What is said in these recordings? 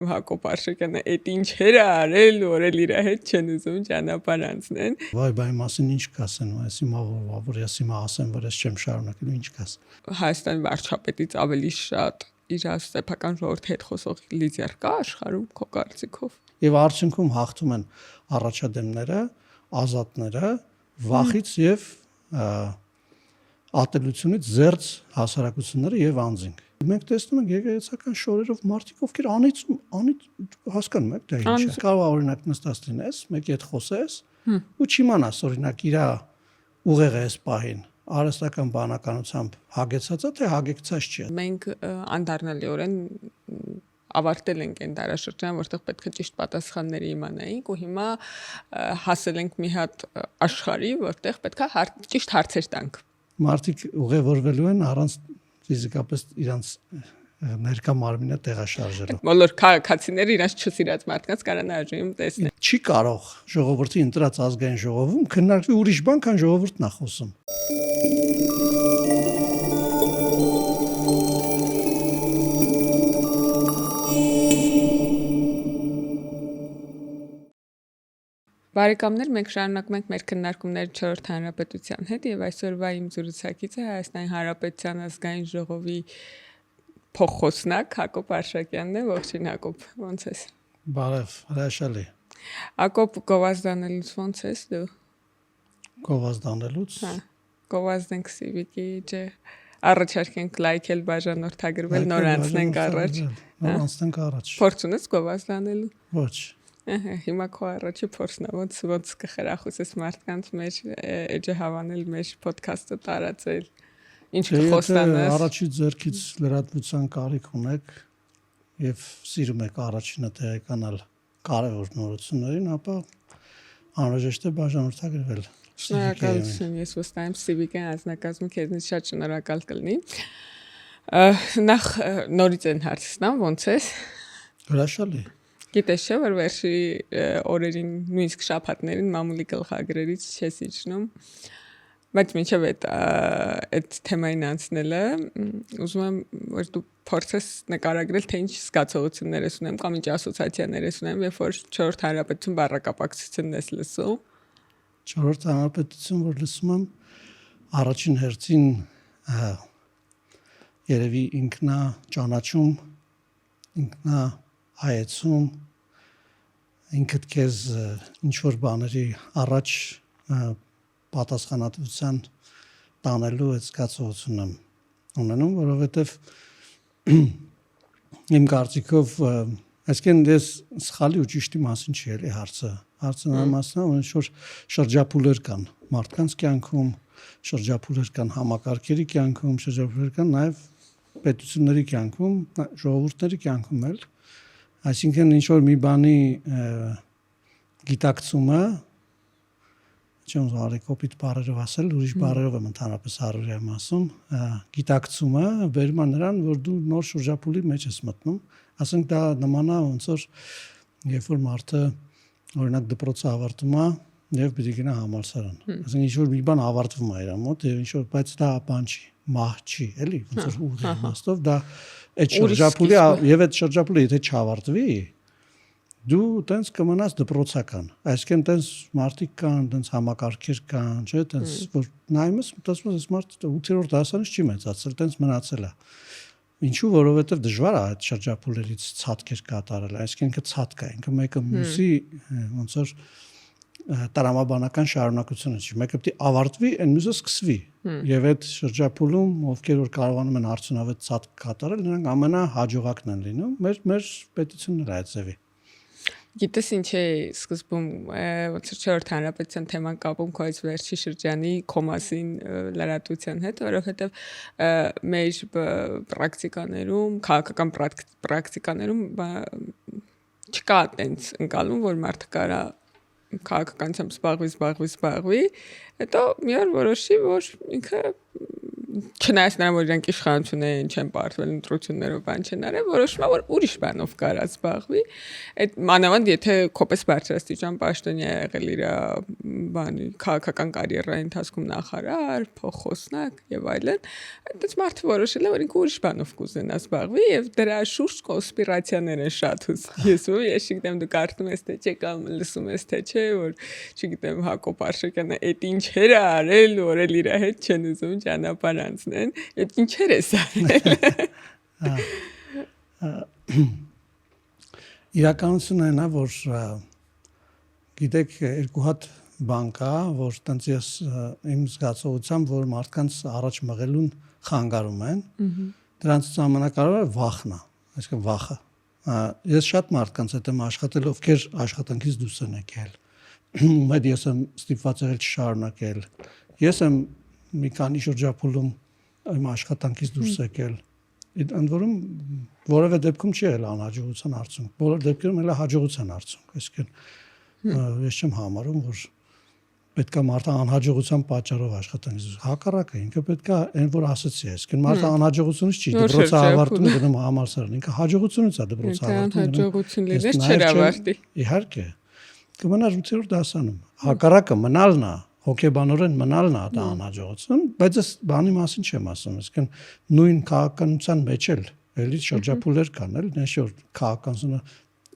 Հակոբ Արշակյանը այդ ինչեր է արել, որ էլ իր հետ չեն ուզում ճանապարհ անցնեն։ Վայ, բայ մասին ինչ կասեն, այս հիմա որ ես հիմա ասեմ, որ ես չեմ շարունակելու, ինչ կաս։ Հայաստանի վարչապետից ավելի շատ իր սեփական ժողովրդի հետ խոսող լիդեր կա աշխարհում քո կարծիքով։ Եվ արդյունքում հաղթում են առաջադեմները, ազատները, վախից եւ ատելությունից զերծ հասարակությունները եւ անձինք։ Մենք տեսնում ենք եկեղեցական շորերով մարդիկ, ովքեր անից հասկանում եք դա ինչ է։ Կարող է օրինակ նստած լինես, մեկի հետ խոսես ու չիմանաս օրինակ իր ուղեղը էս պահին արհեստական բանականությամբ հագեցած է թե հագեցած չի։ Մենք անդառնալիորեն ավարտել ենք այն դարաշրջանը, որտեղ պետք է ճիշտ պատասխանները իմանայինք ու հիմա հասել ենք մի հատ աշխարհի, որտեղ պետք է ճիշտ հարցեր տանք։ Մարդիկ ուղևորվելու են առանց ֆիզիկապես իրանց ներկա մարմինը տեղաշարժելով։ Բոլոր քաղաքացիները իրաց չսիրած մարդկանց կարան արժույթում տեսնել։ Չի կարող ժողովրդի ընտրած ազգային ժողովում քննարկվի ուրիշ բան, քան ժողովուրդն է խոսում։ Բարեկամներ, մենք շարունակում ենք մեր քննարկումները 4-րդ հանրապետության հետ եւ այսօրվա իմ զրուցակիցը Հայաստանի Հանրապետության ազգային ժողովի փոխխոսնակ Հակոբ Արշակյանն է։ Ողջույն Հակոբ, ո՞նց ես։ Բարև, հրաշալի։ Հակոբ, գովազդանելուց ո՞նց ես դու։ Գովազդանելուց։ Հա, գովազդենք Civic-ի ջե առաջարկենք լայքել, բաժանորդագրվել, նոր անցնենք առաջ։ Նոր անցնենք առաջ։ Փորձ ունես գովազդանելու։ Ոչ։ Հիմա քո առաջի փորձն է, ոնց կխրախուսես մարդկանց մեր էջը հավանել, մեր ոդքասթը տարածել։ Ինչ կխոստանաս։ Առաջի ձեռքից լրատվության կարիք ունեք եւ սիրում եք առաջինը տեղեկանալ կարևոր նորություններին, ապա անհրաժեշտ է բաժանորդագրվել։ Շնորհակալություն, ես վստահ եմ Civic-ի անձնակազմը քեզնից շատ շնորհակալ կլինի։ Նախ նորից են հարցնամ, ոնց ես։ Հրաշալի։ Գիտես չէ, որ վերջի օրերին նույնիսկ շաբաթներին մամուլի գլխագրերից չես իջնում, բայց մինչև այդ թեմային անցնելը ուզում եմ, որ դու փորձես նկարագրել, թե ինչ զգացողություններ ես ունեմ կամ ինչ ասոցիացիաներ ես ունեմ, երբ որ 4-րդ հանրապետություն բառակապակցությունն ես լսում։ 4-րդ հանրապետություն, որ լսում եմ, առաջին հերթին երևի ինքնա ճանաչում, ինքնա հայեցում, ինքդ քեզ ինչ որ բաների առաջ պատասխանատվության տանելու այդ զգացողությունն եմ ունենում, որովհետև իմ կարծիքով այսինքն ես սխալի ու ճիշտի մասին չի էլի հարցը նա մասնա որ ինչ որ շրջափուլեր կան մարդկանց կյանքում, շրջափուլեր կան համակարգերի կյանքում, շրջափուլեր կան նաև պետությունների կյանքում, ժողովուրդների կյանքում էլ, այսինքն ինչ որ մի բանի գիտակցումը, չեմ ուզում կոպիտ բառերով ասել, ուրիշ բառերով եմ ընդհանրապես հարուրիայում ասում, գիտակցումը վերում է նրան, որ դու նոր շրջափուլի մեջ ես մտնում, ասենք դա նման է ոնց որ երբ որ մարդը օրինակ դպրոցը ավարտում է եւ պիտի գնա համալսարան, ասենք ինչ որ մի բան ավարտվում է իր մոտ եւ ինչ որ բայց դա բան չի, մահ չի, էլի, ոնց որ ուղի իմաստով դա այդ շրջափուլի եւ այդ շրջափուլը եթե չավարտվի դու տենց կմնաս դպրոցական, այսինքն տենց մարդիկ կան, տենց համակարգեր կան, չէ, տենց որ նայում ես, մտածում ես մարդը 8-րդ դասանից չի մեծացել, տենց մնացել է։ Ինչու, որովհետև դժվար է այդ շրջափուլերից ցածկեր կատարել, այսինքն ինքը ցածկ է, ինքը մեկը մյուսի ոնց որ տրամաբանական շարունակությունը չի, մեկը պետք է ավարտվի, այն մյուսը սկսվի։ Եվ այդ շրջափուլում ովքեր որ կարողանում են արդյունավետ ցածկ կատարել, նրանք ամենահաջողակն են լինում։ Մեր պետությունն է այդ ձևի։ Գիտես ինչ է սկզբում ոնց 4-րդ հանրապետության թեման կապում քո այս վերջի շրջանի քո մասին լրատվության հետ, որովհետև մեր պրակտիկաներում, քաղաքական պրակտիկաներում չկա այդպես ընկալում, որ մարդը կարա քաղաքականությամբ զբաղվի, հետո մի օր որոշի, որ ինքը չնայած նրան որ իրանք իշխանություն են չեն պարտվել ընտրություններով բան չեն արել, որոշվում է որ ուրիշ բանով կարա զբաղվի, այդ մանավանդ եթե կոպես բարձրաստիճան պաշտոնյա եղել իր բանի քաղաքական կարիերայի ընթացքում նախարար, փոխոսնակ եւ այլն, այդպես մարդը որոշել է որ ինքը ուրիշ բանով կուզենա զբաղվի եւ դրա շուրջ կոնսպիրացիաներ են շատ հուսում, ես չգիտեմ դու կարդում ես թե չէ կամ լսում ես թե չէ, որ չգիտեմ Հակոբ Արշակյանը այդ ինչեր է արել, որ էլ իր հետ չեն ուզում ճանապարհ անցնեն, այդ ինչեր է արել։ Իրականությունն է նա որ գիտեք երկու հատ բան կա, որ տենց ես իմ զգացողությամբ որ մարդկանց առաջ մղելուն խանգարում են, դրանց ամենակարևորը վախն է, այսինքն վախը։ Ես շատ մարդկանց հետ եմ աշխատել, ովքեր աշխատանքից դուրս են եկել։ Մեծ ես եմ ստիպված եղել չշարունակել։ Ես եմ մի քանի շրջափուլում իմ աշխատանքից դուրս եկել։ Ընդ որում որևէ դեպքում չի եղել անհաջողության արդյունք։ Բոլոր դեպքերում էլ հաջողության արդյունք։ Այսինքն ես չեմ համարում, որ պետքա մարդը անհաջողության պատճառով աշխատանքից դուրս։ Հակառակը ինքը պետքա այն որ ասացի, այսինքն մարդը անհաջողությունից չի դպրոցը ավարտում գնում համալսարան, ինքը հաջողությունից է դպրոցը ավարտում։ Հաջողություն լինես չէր ավարտի։ Իհարկե։ Կմնար 8-րդ դասանում։ Հակառակը մնալն է, հոգեբանորեն մնալն է դա անհաջողություն, բայց այս բանի մասին չեմ ասում, այսինքն նույն քաղաքականության մեջ էլ էլի շրջափուլեր կան, էլ նշ որ քաղաքականությունը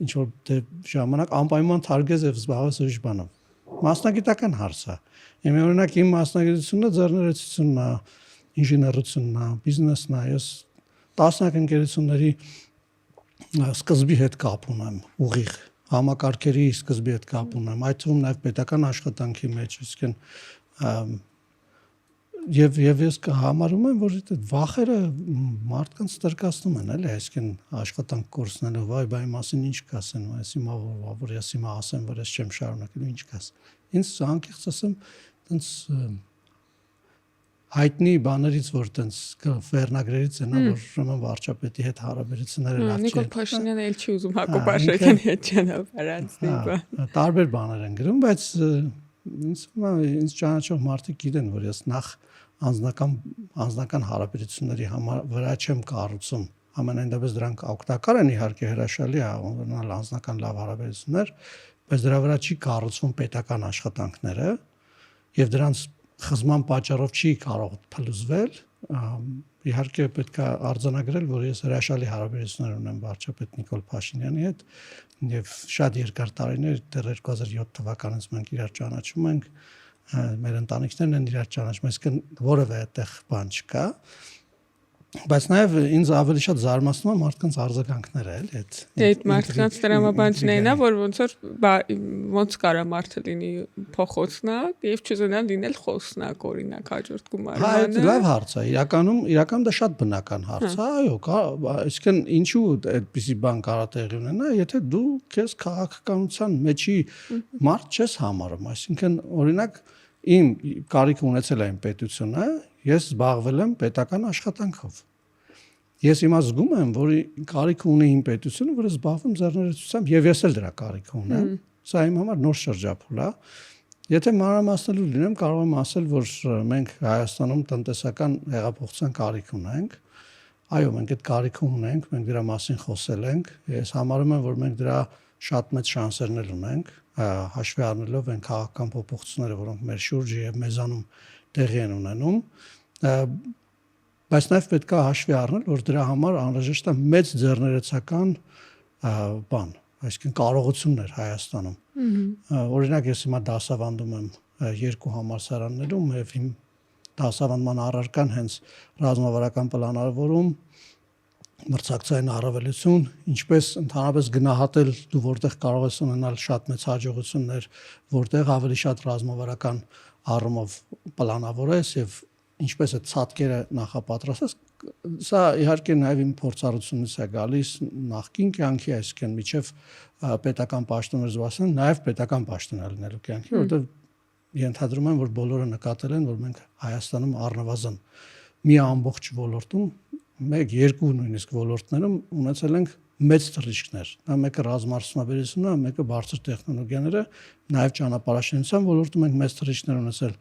ինչ որ ժամանակ անպայման թարգես եւ զբաղվես ուրիշ բանով։ Մասնագիտական հարց է։ Իմ օրինակ իմ մասնագիտությունը ձեռներեցությունն է, ինժեներությունն է, բիզնեսն է, ես տասնյակ ընկերությունների սկզբի հետ կապ ունեմ, ուղիղ համակարգերի սկզբի հետ կապ ունեմ, այդ թվում նաև պետական աշխատանքի մեջ, այսինքն եւ ես համարում եմ, որ այդ վախերը մարդկանց տրկացնում են, էլի, այսինքն աշխատանք կորցնելով, վայ, բայ մասին ինչ կասեն, այս հիմա որ ես հիմա ասեմ, որ ես չեմ շարունակելու, ինչ կաս։ Ինձ անկեղծ ասեմ, տենց հայտնի բաներից որ տենց վերնագրերից են, որ ուրեմն վարչապետի հետ հարաբերությունները լավ չեն։ Նիկոլ Փաշինյանը էլ չի ուզում Հակոբ Արշակյանի հետ ճանապարհ անցնել։ Տարբեր բաներ են գրում, բայց ինձ ճանաչող մարդիկ գիտեն, որ ես նախ անձնական հարաբերությունների վրա չեմ կառուցում։ Ամենայն դեպս դրանք օգտակար են իհարկե հրաշալի է ունենալ անձնական լավ հարաբերություններ, բայց դրա վրա չի կառուցվում պետական աշխատանքները եւ դրանց խզման պատճառով չի կարող փլուզվել, իհարկե պետք է արձանագրել, որ ես հրաշալի հարաբերություններ ունեմ վարչապետ Նիկոլ Փաշինյանի հետ եւ շատ երկար տարիներ, դեռ 2007 թվականից մենք իրար ճանաչում ենք, մեր ընտանիքներն են իրար ճանաչում, այսինքն որևէ այդտեղ բան չկա, բայց նաեւ ինձ ավելի շատ զարմացնում է մարդկանց արձագանքները, էլի այդ։ Այդ մարդկանց տրամաբանջներն է, որ ոնց կարա մարդը լինի փոխոցնակ եւ չուզենա լինել խոսնակ, օրինակ հաջորդ գումարը։ Այդ լավ հարց է, իրական դա շատ բնական հարց է, այո, այսինքն ինչու այդպիսի բան կարա տեղի ունենա, եթե դու քեզ քաղաքականության մեջի մարդ չես համարում, այսինքն օրինակ իմ կարիք ունեցել այն պետությունը, ես զբաղվել եմ պետական աշխատանքով։ Ես հիմա զգում եմ, որ կարիք ունի իմ պետությունը, որ զբաղվում ձեռներեցությամբ եւ ես էլ դրա կարիք ունեմ։ Սա իմ համար նոր շրջափուլ է։ Եթե մանրամասնելու լինեմ, կարող եմ ասել, որ մենք Հայաստանում տնտեսական հեղափոխության կարիք ունենք։ Այո, մենք այդ կարիքը ունենք, մենք դրա մասին խոսել ենք։ Ես համարում եմ, որ մենք դրա շատ մեծ շանսերներ ունենք, հաշվի առնելով այն քաղաքական փոփոխությունները, որոնք մեր շուրջը եւ մեզանում տեղի են ունենում, բայց նաև պետք է հաշվի առնել, որ դրա համար անհրաժեշտ է մեծ ձեռներեցական բան, այսինքն կարողություններ Հայաստանում։ Օրինակ ես հիմա դասավանդում եմ երկու համալսարաններում եւ իմ դասավանդման առարկան հենց ռազմավարական պլանավորում, մրցակցային առավելություն, ինչպես ընդհանրապես գնահատել դու որտեղ կարող ես ունենալ շատ մեծ հաջողություններ, որտեղ ավելի շատ ռազմավարական առումով պլանավորես եւ ինչպես է ցածկերը նախապատրաստես, սա իհարկե նաև իմ փորձառությունից է գալիս նախկին կյանքի, այսինքն միջև պետական պաշտոններ զբաղեցնել, նաև պետական պաշտոնյա լինելու կյանքի, որովհետեւ ենթադրում եմ, որ բոլորը նկատել են, որ մենք Հայաստանում առնվազն մի ամբողջ ոլորտում, 1-2 նույնիսկ ոլորտներում ունեցել ենք մեծ թռիչքներ։ Դա մեկը ռազմարդյունաբերությունն է, մեկը բարձր տեխնոլոգիաները, նաև ճանապարհաշինության ոլորտում ենք մեծ թռիչքներ ունեցել։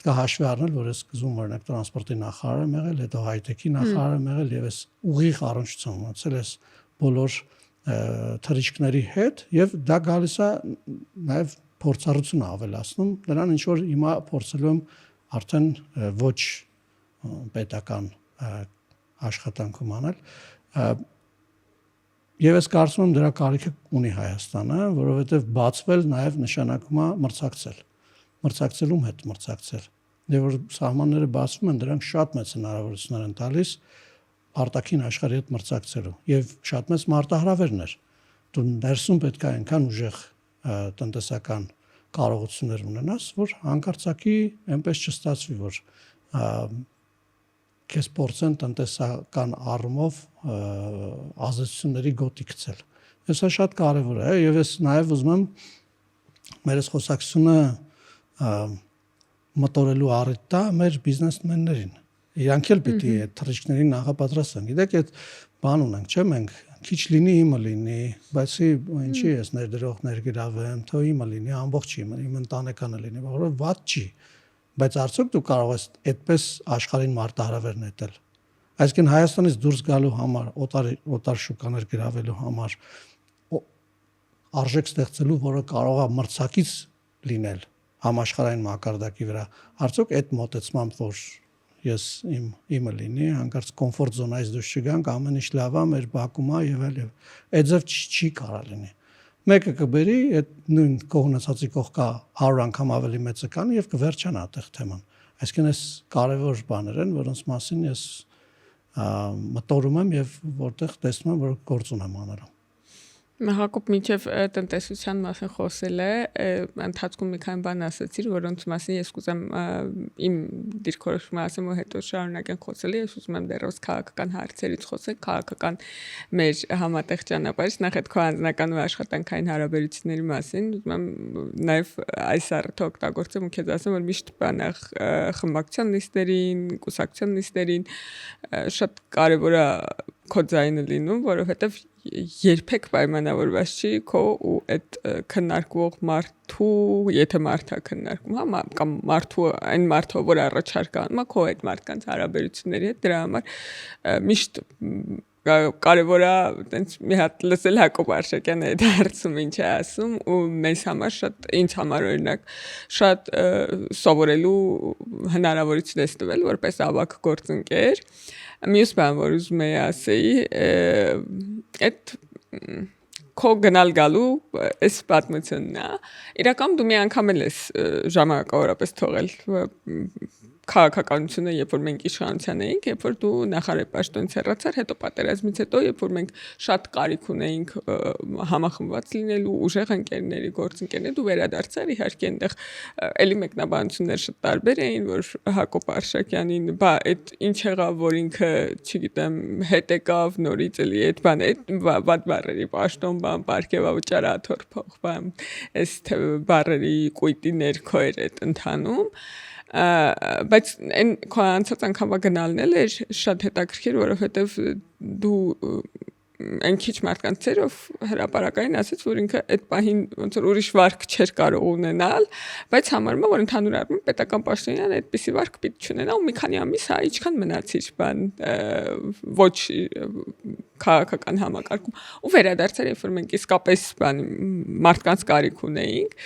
կա հաշվի առնել, որ ես սկզբում օրինակ տրանսպորտի նախարար եմ եղել, հետո հայ-տեքի նախարար եմ եղել եւ ես ուղիղ առնչություն ունեցել ես բոլոր թռիչքների հետ եւ դա գալիս է նաեւ փորձառություն ավելացնում նրան ինչ որ հիմա փորձելու եմ արդեն ոչ պետական աշխատանքում անել եւ ես կարծում եմ դրա կարիքը ունի Հայաստանը, որովհետեւ բացվել նաեւ նշանակում է մրցակցելում հետ մրցակցել։ Եվ որ սահմանները բացվում են, դրանք շատ մեծ հնարավորություններ են տալիս արտաքին աշխարհի հետ մրցակցելու եւ շատ մեծ մարտահրավերներ։ Դու ներսում պետք է այնքան ուժեղ տնտեսական կարողություններ ունենաս, որ հանկարծակի այնպես չստացվի, որ քեզ փորձեն տնտեսական առումով ազդեցությունների գոտի գցել։ Սա շատ կարևոր է եւ ես նաեւ ուզում եմ մեր խոսակցությունը մոտորելու առիթ տա մեր բիզնեսմեններին։ Իրանք էլ պիտի այդ թռիչքներին նախապատրաստեն։ Գիտեք, այդ բան ունենք, չէ՞, մենք քիչ լինի իմը լինի, բայց ինչի ես ներդրողներ գրավեմ, թող իմը լինի, ամբողջ իմ ընտանեկանը լինի, որովհետեւ ված չի։ Բայց արդյոք դու կարող ես այդպես աշխարհին մարտահրավեր նետել։ Այսինքն Հայաստանից դուրս գալու համար, օտար շուկաներ գրավելու համար արժեք ստեղծելու, որը կարող է մրցակից լինել համաշխարհային մակարդակի վրա։ Արդյոք այդ մոտեցմամբ, որ ես իմը լինի, հանկարծ կոմֆորտ զոնայից դուրս չգանք, ամեն ինչ լավ է, մեր բակում է եւ այլ։ Այդ ձև չի կարող լինի։ Մեկը կբերի այդ նույն կողնացածի կողքա 100 անգամ ավելի մեծը կան եւ կվերջանա այդտեղ թեման։ Այսինքն այս կարևոր բաներ են, որոնց մասին ես մտորում եմ եւ որտեղ տեսնում եմ, որ գործ ունեմ անելու։ Հակոբ մինչև տնտեսության մասին խոսել է, ընթացքում մի քանի բան ասացիր, որոնց մասին ես կուզեմ իմ դիրքորոշումը ասեմ ու հետո շարունակենք խոսել, ես ուզում եմ դեռևս քաղաքական հարցերից խոսել, քաղաքական մեր համատեղ ճանապարհից, նախ այդ քո անձնական ու աշխատանքային հարաբերությունների մասին, ուզում եմ նաև այս առիթը օգտագործեմ ու քեզ ասեմ, որ միշտ բանախ խմբակցության նիստերին, կուսակցության նիստերին շատ կարևոր է քո ձայնը լինում, որովհետև երբեք պայմանավորված չի քո ու այդ քննարկվող մարդու, եթե մարդա քննարկում, հա, կամ մարդու այն մարդը, որ առաջարկանում է քո այդ մարդկանց հարաբերությունների հետ, դրա համար միշտ կարևոր է տենց մի հատ լսել Հակոբ Արշակյանը այդ հարցում ինչ է ասում ու մեզ համար շատ ինձ համար օրինակ շատ սովորելու հնարավորություն է տվել որպես ավագ գործընկեր Մյուս բան, որ ուզում եի ասեի, այդ քո գնալ գալու այս պատմությունն է, իրական դու մի անգամ էլ ես ժամանակավորապես թողել քաղաքականությունը, երբ որ մենք իշխանության էինք, երբ որ դու նախարար պաշտոնից հեռացար, հետո պատերազմից հետո, երբ որ մենք շատ կարիք ունեինք համախմբված լինելու, ուժեղ ընկերների, գործընկերների, դու վերադարձար, իհարկե այնտեղ էլի մեկնաբանություններ շատ տարբեր էին, որ Հակոբ Արշակյանին, բա այդ ինչ եղավ, որ ինքը, չգիտեմ, հետ եկավ նորից էլի այդ բանը, այդ վատ բառերի պաշտոն բան, պարգևավճարաթոր փող բան, այս բառերի կույտի ներքո էր այդ ընթանում բայց այն քո անցած անգամվա գնալն էլ էր շատ հետաքրքիր, որովհետև դու այն քիչ մարդկանց ծերով հրապարակային ասաց, որ ինքը այդ պահին ոնց որ ուրիշ վարկ չէր կարող ունենալ, բայց համարում է, որ ընդհանուր առմամբ պետական պաշտոնյան այդպիսի վարկ պիտի չունենա ու մի քանի ամիս հա ինչքան մնացիր բան ոչ քաղաքական համակարգում ու վերադարձար երբ որ մենք իսկապես բան մարդկանց կարիք ունեինք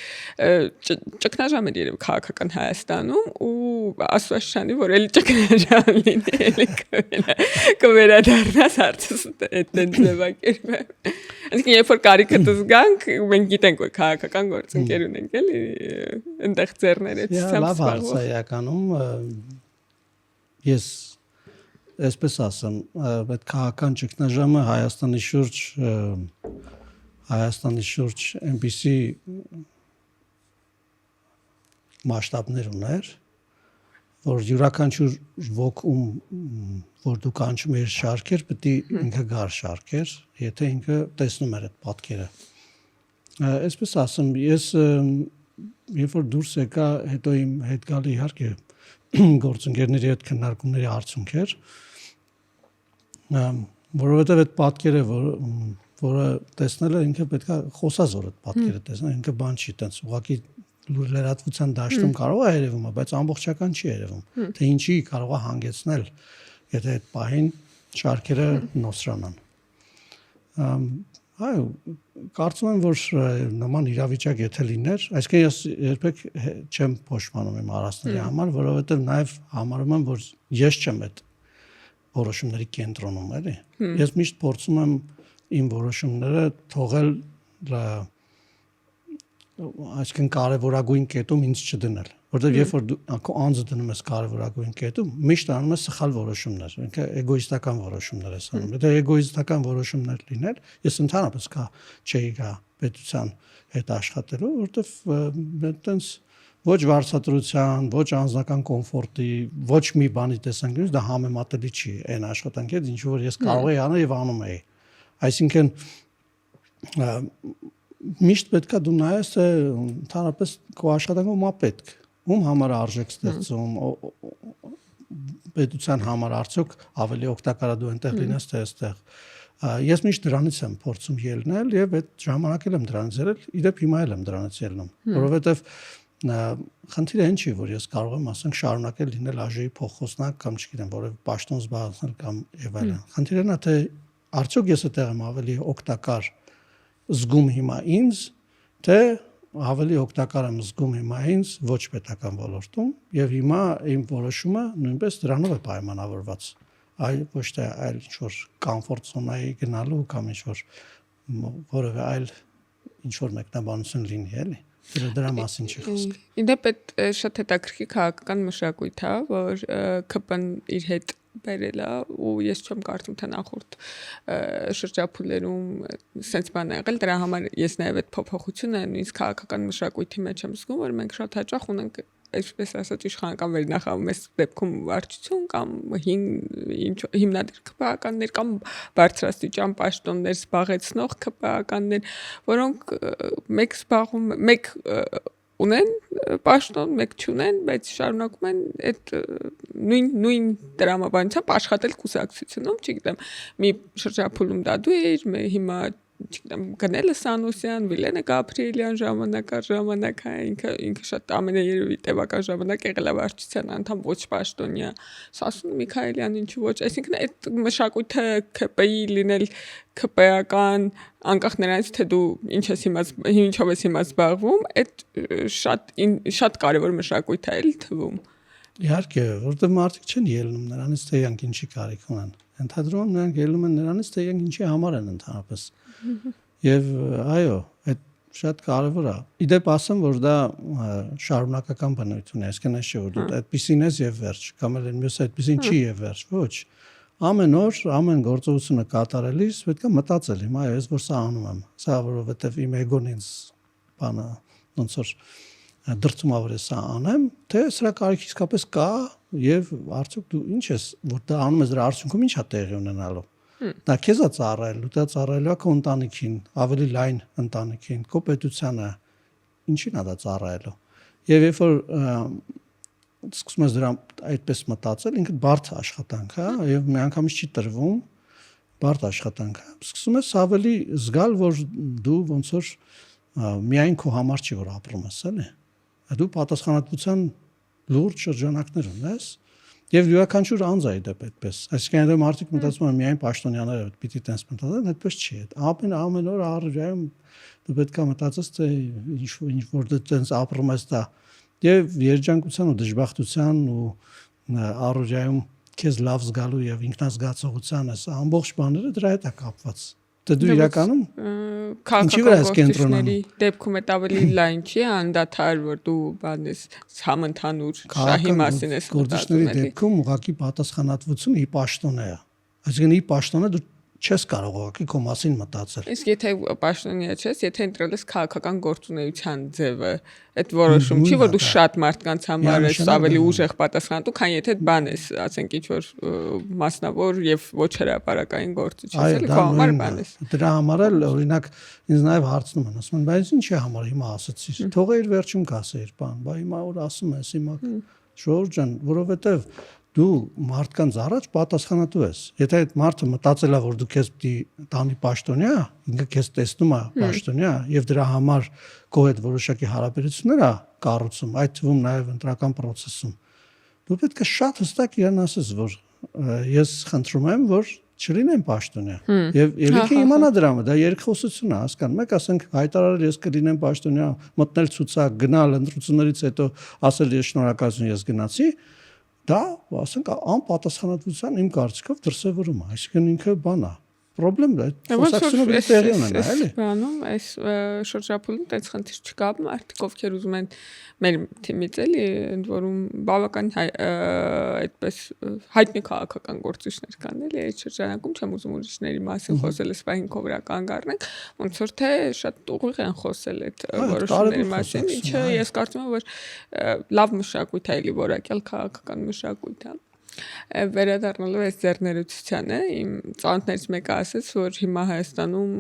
ճգնաժամ էր երևի քաղաքական Հայաստանում ու ասուաշանի որ էլի ճգնաժամ լինի էլի կվերադառնաս հարցս այդտենց ձևակերպ Այսինքն երբ որ կարիքը զգանք մենք գիտենք որ քաղաքական գործընկեր ունենք էլի այնտեղ ձեռներից լավ հարց է իրականում ես Այսպես ասեմ, այդ քաղաքական ճգնաժամը Հայաստանի շուրջ այնպիսի մասշտաբներ ուներ, որ յուրաքանչյուր ոգում, որ դու կանչում ես շարքեր, պետք է ինքը գար շարքեր, եթե ինքը տեսնում էր այդ պատկերը։ Այսպես ասեմ, ես երբ որ դուրս եկա, հետո իմ հետ գալի իհարկե գործընկերների հետ քննարկումների արդյունք էր, որովհետև այդ պատկերը, որը տեսնելը ինքը պետք է խոսազոր այդ պատկերը տեսնել, ինքը բան չի, տենց ուղղակի լրատվության դաշտում կարող է երևում, բայց ամբողջական չի երևում։ Թե ինչի կարող է հանգեցնել, եթե այդ պահին շարքերը նոսրանան։ Այո, կարծում եմ, որ նման իրավիճակ եթե լիներ, այսինքն ես երբեք չեմ փոշմանում իմ արասների համար, որովհետև նաև համարում եմ, որ ես չեմ այդ որոշումների կենտրոնում, էլի։ Ես միշտ փորձում եմ իմ որոշումները թողել այսինքն կարևորագույն կետում ինձ չդնել, որովհետև երբ որ դու անձը դնում ես կարևորագույն կետում, միշտ անում ես սխալ որոշումներ, ինքը էգոիստական որոշումներ ես անում։ Եթե էգոիստական որոշումներ լիներ, ես ընդհանրապես չէի գա պետության հետ աշխատելու, որովհետև այտենց ոչ վարձատրության, ոչ անձնական կոմֆորտի, ոչ մի բանի տեսանկյունից դա համեմատելի չի այն աշխատանքի հետ, ինչ որ ես կարող եի անել եւ անում էի։ Այսինքն միշտ պետքա դու նայես թե ընդհանրապես քո աշխատանքը ումա պետք, ում համար արժեք ստեղծում, պետության համար արդյոք ավելի օգտակար է դու այնտեղ լինես թե այստեղ։ Ես միշտ դրանից եմ փորձում ելնել եւ այդ ժամանակ եմ դրանից ելել, իդեպ հիմա եմ դրանից ելնում, որովհետեւ խնդիրը այն չի, որ ես կարող եմ ասենք շարունակել լինել ԱԺ-ի փոխխոսնակ կամ չգիտեմ, որևէ պաշտոն զբաղեցնել կամ եւ այլն։ Խնդիրն է թե արդյոք ես այդտեղ եմ ավելի օգտակար զգում հիմա ինձ, թե ավելի օգտակար եմ զգում հիմա ինձ ոչ պետական ոլորտում եւ հիմա իմ որոշումը նույնպես դրանով է պայմանավորված։ Այլ ոչ թե այլ ինչ որ կոմֆորտ զոնայի գնալու կամ ինչ որ որևէ այլ ինչ որ մեկնաբանություն լինի, էլի։ Դրա մասին չի խոսքը։ Իդեպ այդ շատ հետաքրքիր քաղաքական մշակույթ է, որ ԿՊ-ն իր հետ բերել է ու ես չեմ կարծում թե նախորդ շրջափուլերում sense բան է եղել, դրա համար ես նաև այդ փոփոխությունը նույնիսկ քաղաքական մշակույթի մեջ եմ զգում, որ մենք շատ հաճախ ունենք այսպես ասած իշխանական վերնախավում այս դեպքում վարչություն կամ հիմնադիր ԿՊ-ականներ կամ բարձրաստիճան պաշտոններ զբաղեցնող ԿՊ-ականներ, որոնք մեկ ունեն պաշտոն, մեկ չունեն, բայց շարունակում են այդ նույն դրամաբանությամբ աշխատել կուսակցությունում, չգիտեմ, մի շրջափուլում դա դու ես, հիմա չգիտեմ, Գնելը Սանուսյան, Վիլենը Գաբրիելյան ժամանակ ինքը շատ ամենաերևի տևական ժամանակ եղել է վարչության անդամ ոչ պաշտոնյա, Սասուն Միքայելյան ինչու ոչ, այսինքն այդ մշակույթը ԿՊ-ի լինել ԿՊ-ական անկախ նրանից թե դու ինչով ես հիմա զբաղվում, այդ շատ կարևոր մշակույթ է էլի թվում։ Իհարկե, որովհետև մարդիկ չեն ելնում նրանից, թե իրանք ինչի կարիք ունեն։ Ընդհանրում եմ նրանք ելնում են նրանից, թե իրանք ինչի համար են ընդհանրապես։ Եվ այո, այդ շատ կարևոր է։ Իդեպ ասեմ, որ դա շարունակական բնություն է, այսինքն այս չէ որ դու այդպեսին ես եւ վերջ, կամ էլ մյուս այդպեսին չի եւ վերջ, ոչ։ Ամեն օր, ամեն գործողությունը կատարելիս պետք է մտածել, հիմա ես որ սա անում եմ, սա որովհետեւ իմ էգոն ինձ բանը ոնց որ դրծում ա որ սա անեմ, թե սրա կարիք իսկապես կա եւ արդյոք դու ինչ ես, որ դա անում ես, դրա արդյունքում ինչ է տեղի ունենալու։ Դա քեզ է ծառայելու, դա ծառայելու է քո ընտանիքին, ավելի լայն ընտանիքին, քո պետությանը, ինչին է դա ծառայելու։ Եվ երբ որ սկսում ես դրա այդպես մտածել, ինքը բարդ աշխատանք է եւ միանգամից չի տրվում, բարդ աշխատանք է։ Սկսում ես ավելի զգալ, որ դու ոնց որ միայն քո համար չի որ ապրում ես, էլի։ Դու պատասխանատվության լուրջ շրջանակներ ունես եւ յուրաքանչյուր անձ է դեպ այդպես։ Այսինքն դե մարդիկ մտածում են միայն պաշտոնյաները պիտի տենց մտածեն, այդպես չի։ Ամեն օր առօրյայում դու պետք է մտածես թե ինչ որ դու տենց ապրում ես դա եւ երջանկության ու դժբախտության ու առօրյայում քեզ լավ զգալու եւ ինքնազգացողության այս ամբողջ բաները դրա հետ է կապված։ Դե դու իրականում քաղաքական դեպքում այդ ավելի լայն չի, անդադար որ դու բանես համընդհանուր շահի մասին ես գործիչների դեպքում ուղղակի պատասխանատվությունը ի պաշտոն է։ Այսինքն ի պաշտոնը դու չես կարող ուղղակի քո մասին մտածել։ Իսկ եթե պաշտոնյա չես, եթե ընտրել ես քաղաքական գործունեության ձևը, այդ որոշում չի, որ դու շատ մարդկանց համար ես ավելի ուժեղ պատասխանատու, քան եթե բան ես, ասենք ինչ որ մասնավոր եւ ոչ հրապարակային գործիչ ես, էլի քո համար բան ես։ Դրա համար էլ օրինակ ինձ նաեւ հարցնում են, ասում են, բայց ինչի համար հիմա ասացիր։ Թողեր վերջում կասեիր, բան, բա հիմա որ ասում ես, հիմա Ժորժ ջան, որովհետեւ դու մարդկանց առաջ պատասխանատու ես։ Եթե այդ մարդը մտածել է, որ դու քեզ պիտի տանի պաշտոնյա, ինքը քեզ տեսնում է պաշտոնյա եւ դրա համար քո հետ որոշակի հարաբերություններ է կառուցում, այդ թվում նաև ընտրական process-ում։ Դու պետք է շատ հստակ իրան ասես, որ ես խնդրում եմ, որ չլինեմ պաշտոնյա։ Եվ ելիքը իմանա դրա մեջ, դա երկխոսություն է, հասկանում եք, ասենք հայտարարել ես կլինեմ պաշտոնյա, մտնել ցուցակ, գնալ ընտրություններից հետո ասել ես շնորհակալություն ես գնացի, դա, ասենք, անպատասխանատվության իմ կարծիքով դրսևորում է, այսինքն ինքը բան է։ Պրոբլեմ է, խոսակցությունը տեղի ունենա, էլի։ Բանում, այս շրջափուլում տենց խնդիր չկա, մարդիկ ովքեր ուզում են մեր թիմից էլի, ընդ որում բավական այդպես հայտնի քաղաքական գործիչներ կան էլի, այդ շրջանակում չեմ ուզում ուրիշների մասին խոսել, սպահինքով վրա կանգ առնենք, ոնց որ թե շատ ուղիղ են խոսել այդ որոշումների մասին, ինչը ես կարծում եմ, որ լավ մշակույթ է էլի, որակյալ քաղաքական մշակույթ է։ Վերադառնալով այս ձեռներեցությանը, իմ ծանոթներից մեկը ասաց, որ հիմա Հայաստանում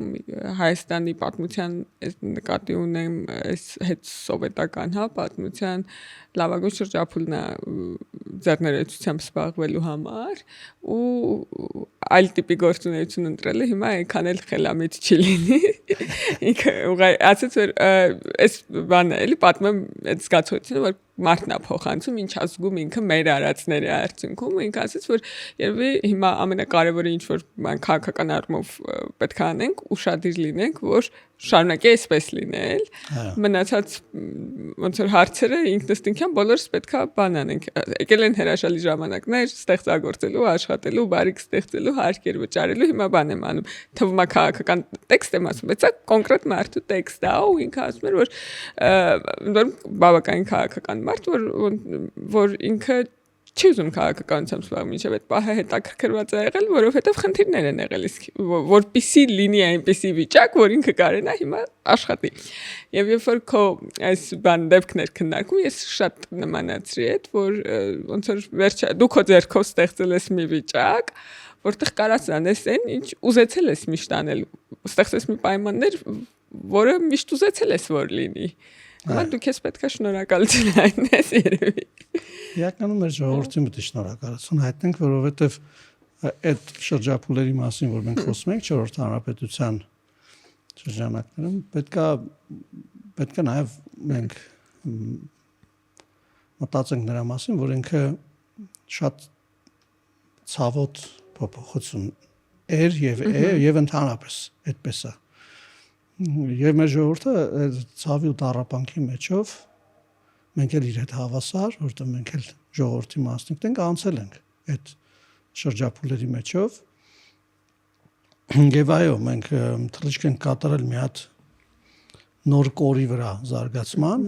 Հայաստանի պատմության նկատի ունեմ այս հետ սովետական, պատմության լավագույն շրջափուլն է ձեռներեցությամբ զբաղվելու համար ու այլ տիպի գործունեություն ընտրելը հիմա այնքան էլ խելամիտ չի լինի։ Ինքը ասաց, որ այս բանը էլի պատմեմ այդ զգացողությունը, որ մարդն է փոխանցում, ինչ ազգում ինքը մեր արածների արդյունքում, ինքը ասաց, որ երևի հիմա ամենակարևորը ինչ որ մենք քաղաքական առումով պետք է անենք, ուշադիր լինենք, որ շարունակի այսպես լինել։ Մնացած ոնց որ հարցերը ինքնըստինքյան բոլորս պետք է բան անենք։ Եկել են հրաշալի ժամանակներ ստեղծագործելու, աշխատելու, բարիք ստեղծելու, հարկեր վճարելու, հիմա բան եմ անում։ Թվում է քաղաքական տեքստ եմ ասում, բայց դա կոնկրետ մարդու տեքստ է, ու ինքը ասում էր, որ բավականին քաղաքական մարդ, որ ինքը չի ուզում քաղաքականությամբ զբաղվել, մինչև այդ պահը հետաքրքրված է եղել, որովհետև խնդիրներ են եղել, իսկ որպեսի լինի այնպեսի վիճակ, որ ինքը կարենա հիմա աշխատի։ Եվ երբ որ քո այս բան դեպքներ քննարկում, ես շատ նմանացրի այդ, որ ոնց որ վերջը դու քո ձեռքով ստեղծել ես մի վիճակ, որտեղ կարաս անես այն, ինչ ուզեցել ես միշտ անել, ստեղծես մի պայմաններ, որը միշտ ուզեցել ես որ լինի։ Հիմա դու քեզ պետք է շնորհակալություն հայտնես երևի։ Իրականում մեր ժողովրդի մոտ շնորհակալություն հայտնենք, որովհետև այդ շրջափուլերի մասին, որ մենք խոսում ենք 4-րդ հանրապետության շրջանակներում, պետք է նաև մենք մտածենք նրա մասին, որ ինքը շատ ցավոտ փոփոխություն էր եւ ընդհանրապես այդպես է։ Եվ մեր ժողովուրդը ցավի ու տառապանքի մեջով մենք էլ իր հետ հավասար, որտեղ մենք էլ ժողովրդի մասնիկն ենք, անցել ենք այդ շրջափուլերի մեջով։ Եվ այո, մենք թռիչք ենք կատարել մի հատ նոր կորի վրա զարգացման,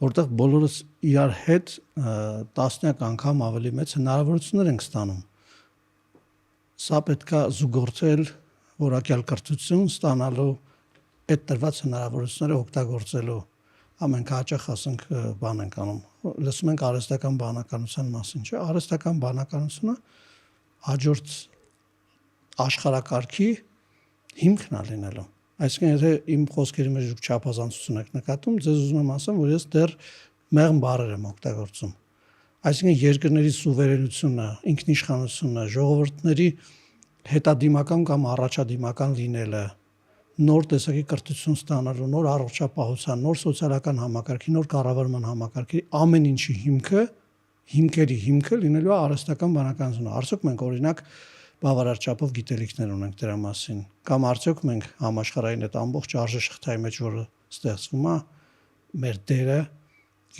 որտեղ բոլորս իրար հետ տասնյակ անգամ ավելի մեծ հնարավորություններ ենք ստանում։ Սա պետք է զուգորդել որակյալ կրթություն ստանալու, այդ տրված հնարավորությունները օգտագործելու։ Ամենք հաճախ ասենք բան ենք անում։ Լսում ենք արհեստական բանականության մասին, չէ՞։ Արհեստական բանականությունը հաջորդ աշխարհակարգի հիմքն է լինելու։ Այսինքն եթե իմ խոսքերի մեջ դուք չափազանցություն եք նկատում, ձեզ ուզում եմ ասեմ, որ ես դեռ մեղմ բառեր եմ օգտագործում։ Այսինքն երկրների սուվերենությունը, ինքնիշխանությունը, ժողովուրդների հետադիմական կամ առաջադիմական լինելը, նոր տեսակի կրթություն ստանալու, նոր առողջապահության, նոր սոցիալական համակարգի, նոր կառավարման համակարգի ամեն ինչի հիմքերի հիմքը լինելու է արհեստական բանականությունը։ Արդյոք մենք օրինակ բավարար չափով գիտելիքներ ունենք դրա մասին, կամ արդյոք մենք համաշխարհային այդ ամբողջ արժեշղթայի մեջ, որը ստեղծվում է, մեր դերը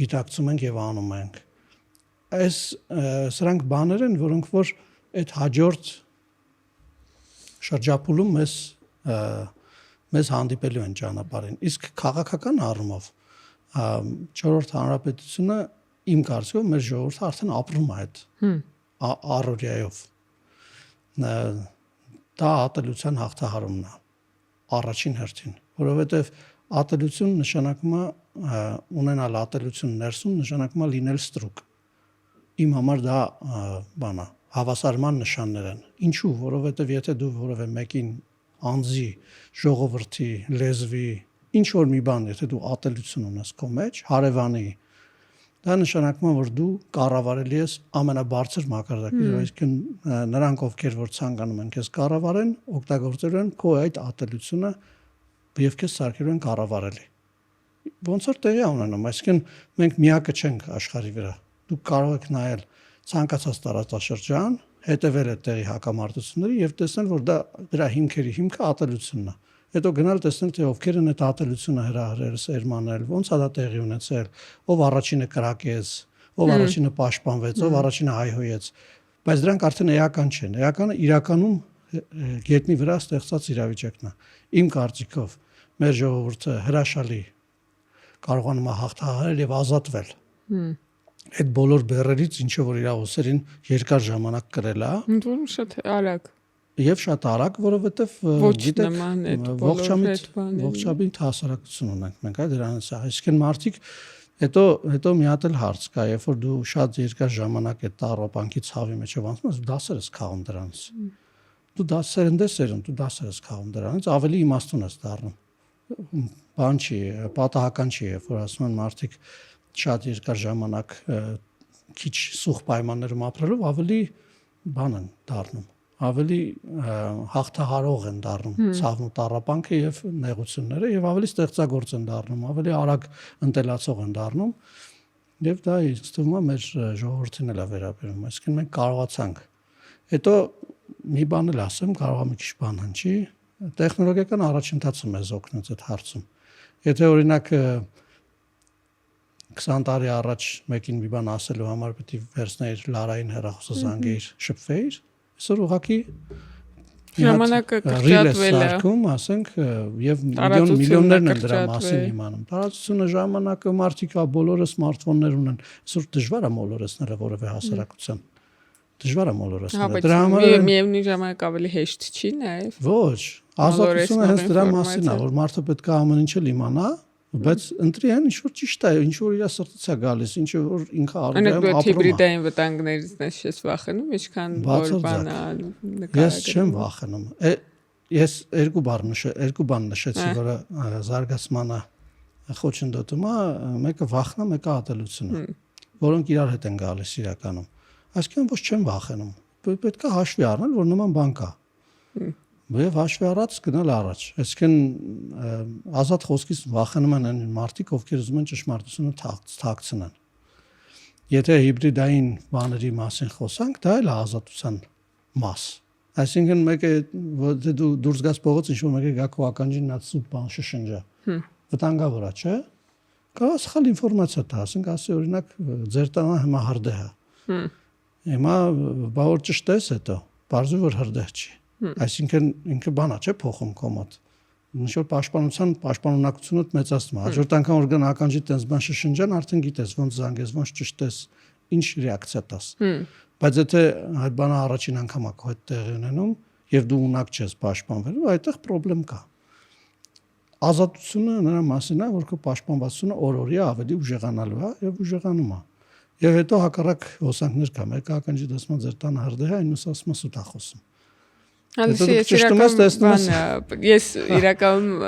գիտակցում ենք եւ անում ենք։ Սրանք բաներ են, որոնք որ այդ հաջորդ շրջափուլում մեզ հանդիպելու են ճանապարհին։ Իսկ քաղաքական առումով 4-րդ հանրապետությունը իմ կարծիքով մեր ժողովուրդը արդեն ապրում է այդ առօրյայով։ Դա ատելության հաղթահարումն է առաջին հերթին, որովհետև ատելություն նշանակում է ունենալ ատելություն ներսում, նշանակում է լինել ստրուկ։ Իմ համար դա բան է, հավասարման նշաններ են։ Ինչու՞, որովհետև եթե դու որևէ մեկին անձի, ժողովրդի, լեզվի, ինչ որ մի բան, եթե դու ատելություն ունես քո մեջ, հարևանի, դա նշանակում է, որ դու կառավարելի ես ամենաբարձր մակարդակի, այսինքն նրանք, ովքեր որ ցանկանում են քեզ կառավարեն, օգտագործելու են քո այդ ատելությունը եւ քեզ սարքելու են կառավարելի։ ոնց որ տեղի ունենում, այսինքն մենք միակը չենք աշխարհի վրա։ Դուք կարող եք նայել ցանկացած տարածաշրջան, հետևել այդ տեղի հակամարտությունների եւ տեսնել, որ դա դրա հիմքերի հիմքը ատելությունն է։ Հետո գնալ տեսնել, թե ովքեր են այդ ատելությունը հրահրել, սերմանել, ոնց է դա տեղի ունեցել, ով առաջինը կրակեց, ով առաջինը պաշտպանվեց, ով առաջինը հայհոյեց։ Բայց դրանք արդեն էական չեն։ Էականը իրականում գետնի վրա ստեղծած իրավիճակն է։ Իմ կարծիքով մեր ժողովուրդը հրաշալի կարողանում է հաղթահարել եւ ազատվել։ Այդ բոլոր բեռերից ինչը որ իր ուսերին երկար ժամանակ կրել է։ Ընդունում շատ արագ։ Եւ շատ արագ, որովհետեւ գիտեք ողջամիտ հասարակություն ունենք մենք, դրանից է։ Այսինքն մարդիկ հետո մի հատ էլ հարց կա, երբ որ դու շատ երկար ժամանակ այդ տառապանքի ցավի մեջ ես անցնում, դասեր ես քաղում դրանից։ Դու դասեր ես քաղում դրանից, ավելի իմաստուն ես դառնում։ Բան չի, պատահական չի, երբ որ ասում են մարդիկ շատ երկար ժամանակ քիչ սուղ պայմաններում ապրելով ավելի բան են դառնում, ավելի հաղթահարող են դառնում ցավն ու տառապանքը եւ նեղությունները եւ ավելի ստեղծագործ են դառնում, ավելի արագ ընտելացող են դառնում եւ դա ինձ թվում է մեր ժողովրդին էլ է վերաբերում, այսինքն մենք կարողացանք։ Հետո մի բան էլ ասեմ, կարող եմ մի քիչ բան հնչի, տեխնոլոգիական առաջընթացը մեզ օգնեց այդ հարցում։ Եթե օրինակ 20 տարի առաջ մեկին մի բան ասելու համար պետք է վերցներ լարային հեռախոսազանգեր շփվեիր, այսօր ուղղակի ժամանակը կրճատվել է, ասենք, եւ միլիոններն են դրա մասին իմանում։ Տարածությունը, ժամանակը, մարդիկ բոլորը սմարթֆոններ ունեն, այսօր դժվար է մոլորեսնելը որևէ հասարակության։ Դժվար է մոլորեսնելը։ Դրա համար միևնույն ժամանակ ավելի հեշտ չի նաեւ։ Ոչ, ազատությունը հենց դրա մասին է, որ մարդը պետք է ամեն ինչ իմանա, բայց ընտրի այն ինչ որ ճիշտ է, ինչ որ իր սրտից է գալիս, ինչ որ ինքը արվում է ապրում։ Հիբրիդային վտանգներից ես վախենում, ինչքան որ բան նկարագրում։ Ես չեմ վախենում։ Ես երկու բան նշեցի, որը զարգացմանը խոչընդոտում է, մեկը վախն է, մեկը ատելությունը, որոնք իրար հետ են գալիս իրականում։ Այսինքն ոչ չեմ վախենում։ Պետք է հաշվի առնել, որ նման բան կա։ Եվ հաշվի առած գնալ առաջ։ Այսինքն ազատ խոսքից վախենում են այն մարդիկ, ովքեր ուզում են ճշմարտությունը թաքցնեն։ Եթե հիբրիդային բաների մասին խոսանք, դա էլ է ազատության մաս։ Այսինքն մեկը դու դուրս գաս փողոց, ինչ որ մեկը գա քո ականջին նա սուտ բան շշնջա։ Վտանգավոր է, չէ՞։ Կարող սխալ ինֆորմացիա տա, ասենք ասի օրինակ ձեր տանը հիմա հրդեհ է։ Հիմա բա որ ճշտես հետո, բարձր որ հրդեհ չի։ Այսինքն ինքը բանա չէ փոխում կոմոդ։ Ինչ որ պաշտպանունակությունը մեծացնում է։ Հաջորդ անգամ որ գան ականջի տենց բան շշնջան, արդեն գիտես ոնց զանգես, ոնց ճշտես, ինչ ռեակցիա տաս։ Բայց եթե այդ բանը առաջին անգամ է քո հետ տեղի ունենում եւ դու ունակ չես պաշտպանվելու, այդտեղ խնդրեմ կա։ Ազատությունը նրա մասին է, որ քո պաշտպանվածությունը օր-օրյա ավելի ուժեղանալու է եւ ուժեղանում է։ Եվ հետո հակառակ հոսանքներ կա, մեկը ականջի դասման ձեր տանը հրդեհ է, այնուս ասում է սուտ է խոսում։ Ես իրականում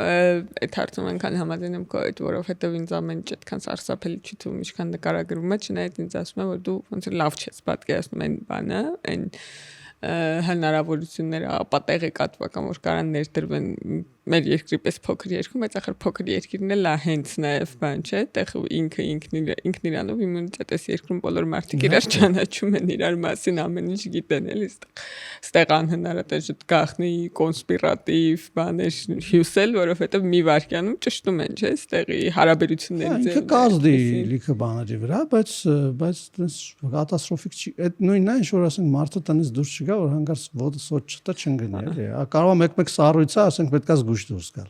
այդ հարցում այնքան համաձայն եմ քո հետ, որովհետև ինձ ամեն ինչ այդքան սարսափելի չի թվում, ինչքան նկարագրում է, չնայած ինձ ասում է, որ դու ոնց որ լավ չես պատկերացնում այն բանը, այն հնարավորությունները ապատեղի կատվական որ կարան ներդրվեն մեր երկրի պես փոքր երկրում, բայց ախր փոքր երկիրն էլ է հենց նաև բան չէ, տեղ ինքը ինքն իրանով իմունիտետես երկրում բոլոր մարդիկ իրար ճանաչում են իրար մասին ամեն ինչ գիտեն էլի, ստեղ անհնարատես գախնի կոնսպիրատիվ բաներ հյուսել, որովհետև մի վարքյանում ճշտում են, չէ, ստեղի հարաբերություններից ինքը կազդի լիքը բաների վրա, բայց կատաստրոֆիկ չի, այդ նույնն է, ինչ որ ասենք մարդը տնից դուրս չգա, որ հանգարց ոտը սոճ չտա չընկնի, էլի, կարող է մեկ-մեկ սառույց է, ասենք պետք է զգուշ դուրս գալ։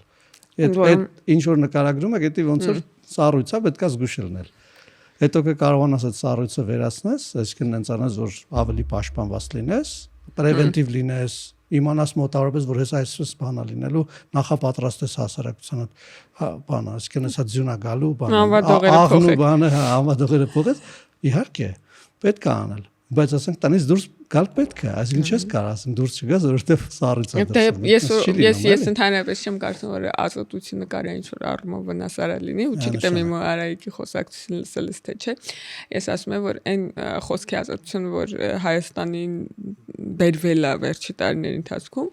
Այդ ինչ որ նկարագրում եք, դա ոնց որ սառույց է, պետք է զգուշ լինել։ Հետո կկարողանաս այդ սառույցը վերացնես, այսինքն հենց անես որ ավելի պաշտպանված լինես, պրևենտիվ լինես, իմանաս մոտավորապես որ հեսա այսպես բանա լինելու, նախապատրաստես հասարակությանը, բանը, այսինքն հեսա ձյունա գալու բանը, աղնու բանը, ավադողերը փոխես, իհարկե, պետք է անել, բայց ասենք տնից դուրս Գալ պետք է, այսինքն չես կարող ասեմ դուրս չգաս, որովհետև սառից է դրսում։ Ես ընդհանրապես չեմ կարծում, որ ազատությունը կարա ինչ-որ առումով վնասարար լինի, ու չգիտեմ իմ Արայիկի խոսակցությունը լսելս թե չէ։ Ես ասում եմ, որ այն խոսքի ազատությունը, որ Հայաստանին բերվել է վերջի տարիների ընթացքում,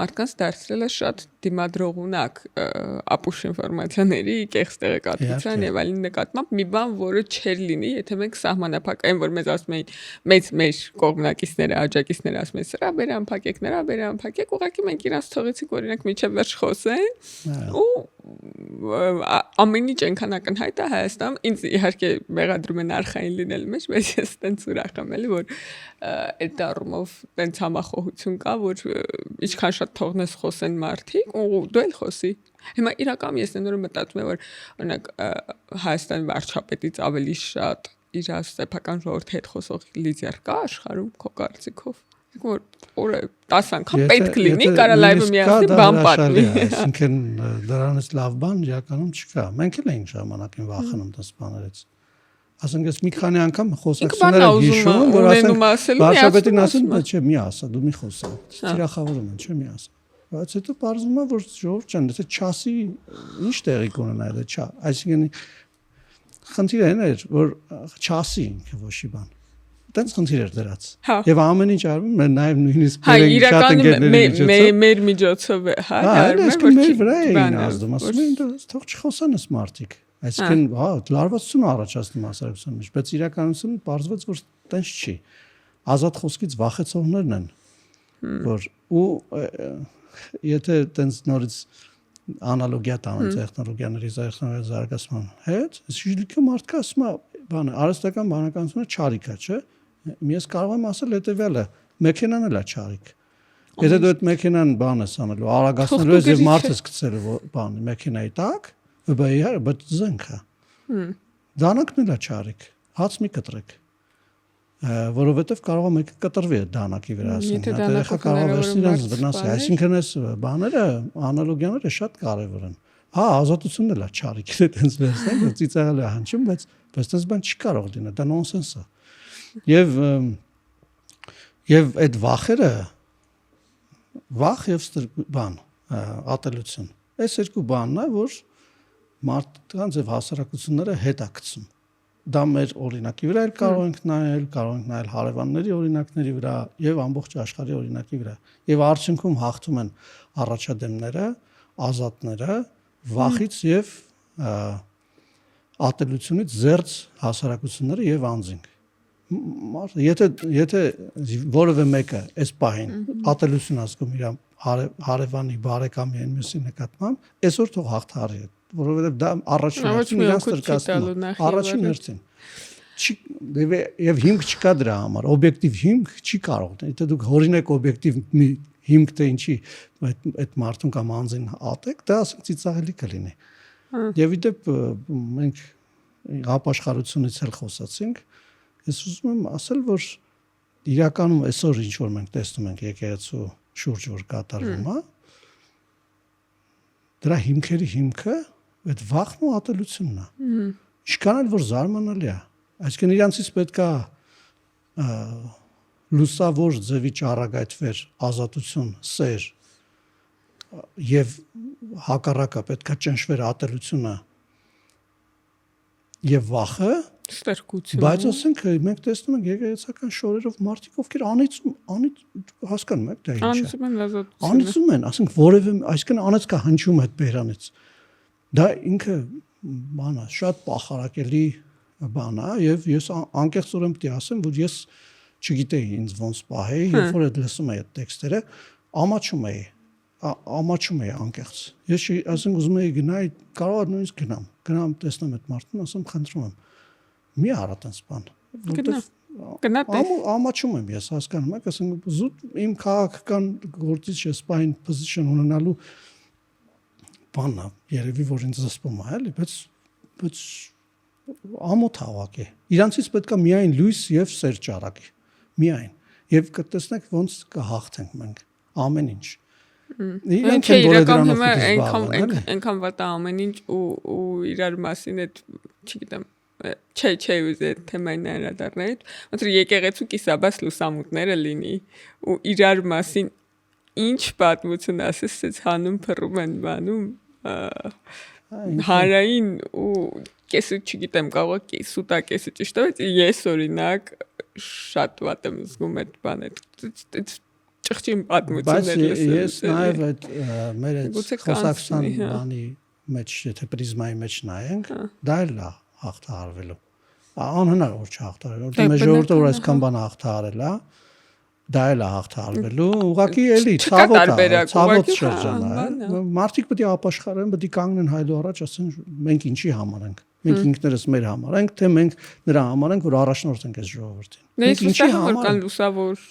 մարդկանց դարձրել է շատ դիմադրողունակ ապուշ ինֆորմացիաների, կեղծ տեղեկատվության եւ այլն նկատմամբ մի բան, որը չէր լինի, եթե մենք սահմանափակ այն, որ մեզ ասում էին մեր կողմնակիցները, աջակիցները ասում են, սրա բերանփակեք, ուղղակի մենք իրանց թողեցինք, օրինակ միջև վերջ խոսեն ու ամեն ինչ այնքան ակնհայտ է Հայաստանում, ինձ իհարկե մեղադրում են արխային լինել մեջ, բայց ես տենց ուրախ եմ էլի, որ այդ դառումով տենց համախոհություն կա, որ ինչքան շատ թողնես խոսեն մարդիկ, ու դու էլ խոսի։ Հիմա իրականում ես նորը մտածում եմ, որ օրինակ Հայաստանի վարչապետից ավելի շատ իր սեփական ժողովրդի հետ խոսող լիդեր կա աշխարհում, քո կարծիքով։ Որ օրը 10 անգամ պետք լինի, կարա լայվը միացնի, բան պատմի։ Այսինքն դրանից լավ բան իրականում չկա։ Մենք էլ էինք ժամանակին վախենում դες բաներից։ Ասենք ես մի քանի անգամ խոսակցություններ եմ հիշում, որ ասենք վարչապետին ասում, չէ, մի ասա, դու մի խոսա։ Թիրախավորում են, չէ, մի ասա։ Բայց հետո բարձում է, որ ժողովուրդ ջան, եթե չասի, ինչ տեղի կունենա դա չա։ Այսինքն խնդիրը այն էր, որ չասի ինքը ոչի բան։ Տենց խնդիր էր դրած։ Եվ ամեն ինչ արվում է նաև նույնիսկ շատ ընկերների մեր միջոցով է, արվում մեր վրա էին ազդում, ասում են թող չխոսանս մարդիկ։ Այսինքն, լարվածություն առաջացնում հասարակության մեջ, բայց իրականությունը պարզվեց, որ տենց չի։ Ազատ խոսքից վախեցողներն են, որ ու եթե տենց նորից անալոգիա տանեն տեխնոլոգիաների զարգացման հետ, շիլիկը մարդկա ասում է, բանը, արհեստական բանականությունը չարիք է, չէ՞։ Ես կարող եմ ասել հետևյալը, մեքենան էլ է չարիք։ Եթե դու այդ մեքենան բան ես անելու, արագացնելու ես եւ մարդ ես գցելու բանը մեքենայի տակ, բայց զենք է։ Դանակն էլ է չարիք։ Հաց մի կտրեք։ Որովհետև կարող է մեկը կտրվի այդ դանակի վրա, ասենք, երեխա կարող է վերցնել իրենց վնասի, այսինքն այս բաները, անալոգիաները շատ կարևոր են։ Հա, ազատությունն էլ է չարիք, այտենց վերցնել, ծիծաղել է հնչում, բայց այդպես բան չի կարող լինել, դա նոնսենս է։ Եվ այդ վախերը վախ եւ բան, ատելություն։ Այս երկու բանն է, որ մարդկանց եւ հասարակությունները հետաքցում։ Դա մեր օրինակի վրա էլ կարող ենք նայել հարևանների օրինակների վրա եւ ամբողջ աշխարհի օրինակի վրա։ Եվ արդյունքում հաղթում են առաջադեմները, ազատները, վախից եւ ատելությունից զերծ հասարակությունները եւ անձինք։ Եթե որևէ մեկը այս պահին ատելություն ասում իր հարևանի բարեկամի այն մյուսի նկատմամբ, այսօր թող հաղթարի, որովհետեւ դա առաջին իրանց տրկացնում է, առաջին հերթին։ Եվ հիմք չկա դրա համար, օբյեկտիվ հիմք չի կարող։ Եթե դուք հորինեք օբյեկտիվ մի հիմք թե ինչի այդ մարդուն կամ անձին ատեք, դա ասենք ծիծաղելի կլինի։ Եվ իդեպ մենք ապաշխարությունից էլ խոսացինք, ես ուզում եմ ասել, որ իրականում այսօր ինչ որ մենք տեսնում ենք եկեղեցու շուրջ որ կատարվում է, դրա հիմքերի հիմքը այդ վախն ու ատելությունն է։ Ինչքան էլ որ զարմանալի է, այսինքն իրանցից պետքա լուսավոր ձևի ճառագայթվեր ազատություն, սեր եւ հակառակը պետքա ճնշվեր ատելությունը եւ վախը, ստերկությունը։ Բայց ասենք մենք տեսնում ենք եկեղեցական շորերով մարդիկ, ովքեր հասկանում եք դա ինչ է։ Անիծում են ազատությունը։ Անիծում են, ասենք որևէ, այսինքն անեծկա հնչում այդ բերանից։ Դա ինքը բան է, շատ պախարակելի բան է եւ ես անկեղծորեն պետք է ասեմ, որ ես չգիտեի ինձ ոնց պահեի, երբ որ այդ լսում էի այդ տեքստերը, ամաչում էի անկեղծ։ Ես ասենք ուզում էի գնալ, կարող եմ նույնիսկ գնամ տեսնեմ այդ մարդուն, ասեմ խնդրում եմ մի արա տես բան, որտեղ ամաչում եմ ես, հասկանում եք, ասենք զուտ իմ քաղաքական գործից ես պայն position ունենալու բանն է, երևի որ ինձ զսպում է, էլի, բայց ամոթ հավաք է։ Իրանցից պետքա միայն լույս եւ սեր ճառակի, միայն։ Եվ կտեսնեք ոնց կհաղթենք մենք ամեն ինչ։ Մենք իրական հիմա այնքան վատա ամեն ինչ ու իրար մասին այդ, չգիտեմ, չէ ուզի այդ թեմային անդրադառնալ ոնց որ եկեղեցու կիսաբաց լուսամուտները լինի ու իրար մասին ինչ պատմություն ասես ցած հանում փռում են բանում հանրային ու կեսը չգիտեմ կարող է սուտա կեսը ճիշտ է բայց ես օրինակ շատ վատ եմ զգում այդ բանը ճղճին պատմություններ լսել ես նաև այդ մեր այդ խոսակցության բանի մեջ եթե պրիզմայի մեջ նայենք դա էլ է հաղթահարվելու անհնար որ չհաղթահարել որտեղ մեր ժողովուրդը որ այսքան բան հաղթահարել է դա էլ է հաղթահարվելու ուղղակի էլի ցավոտ շրջան է մարդիկ պետք է ապաշխարեն պետք է կանգնեն հայլու առաջ ասեն մենք ինչի համար ենք մենք ինքներս մեր համար ենք թե մենք նրա համար ենք որ առաջնորդ ենք այս ժողովրդին մենք ինչի համար կան լուսավոր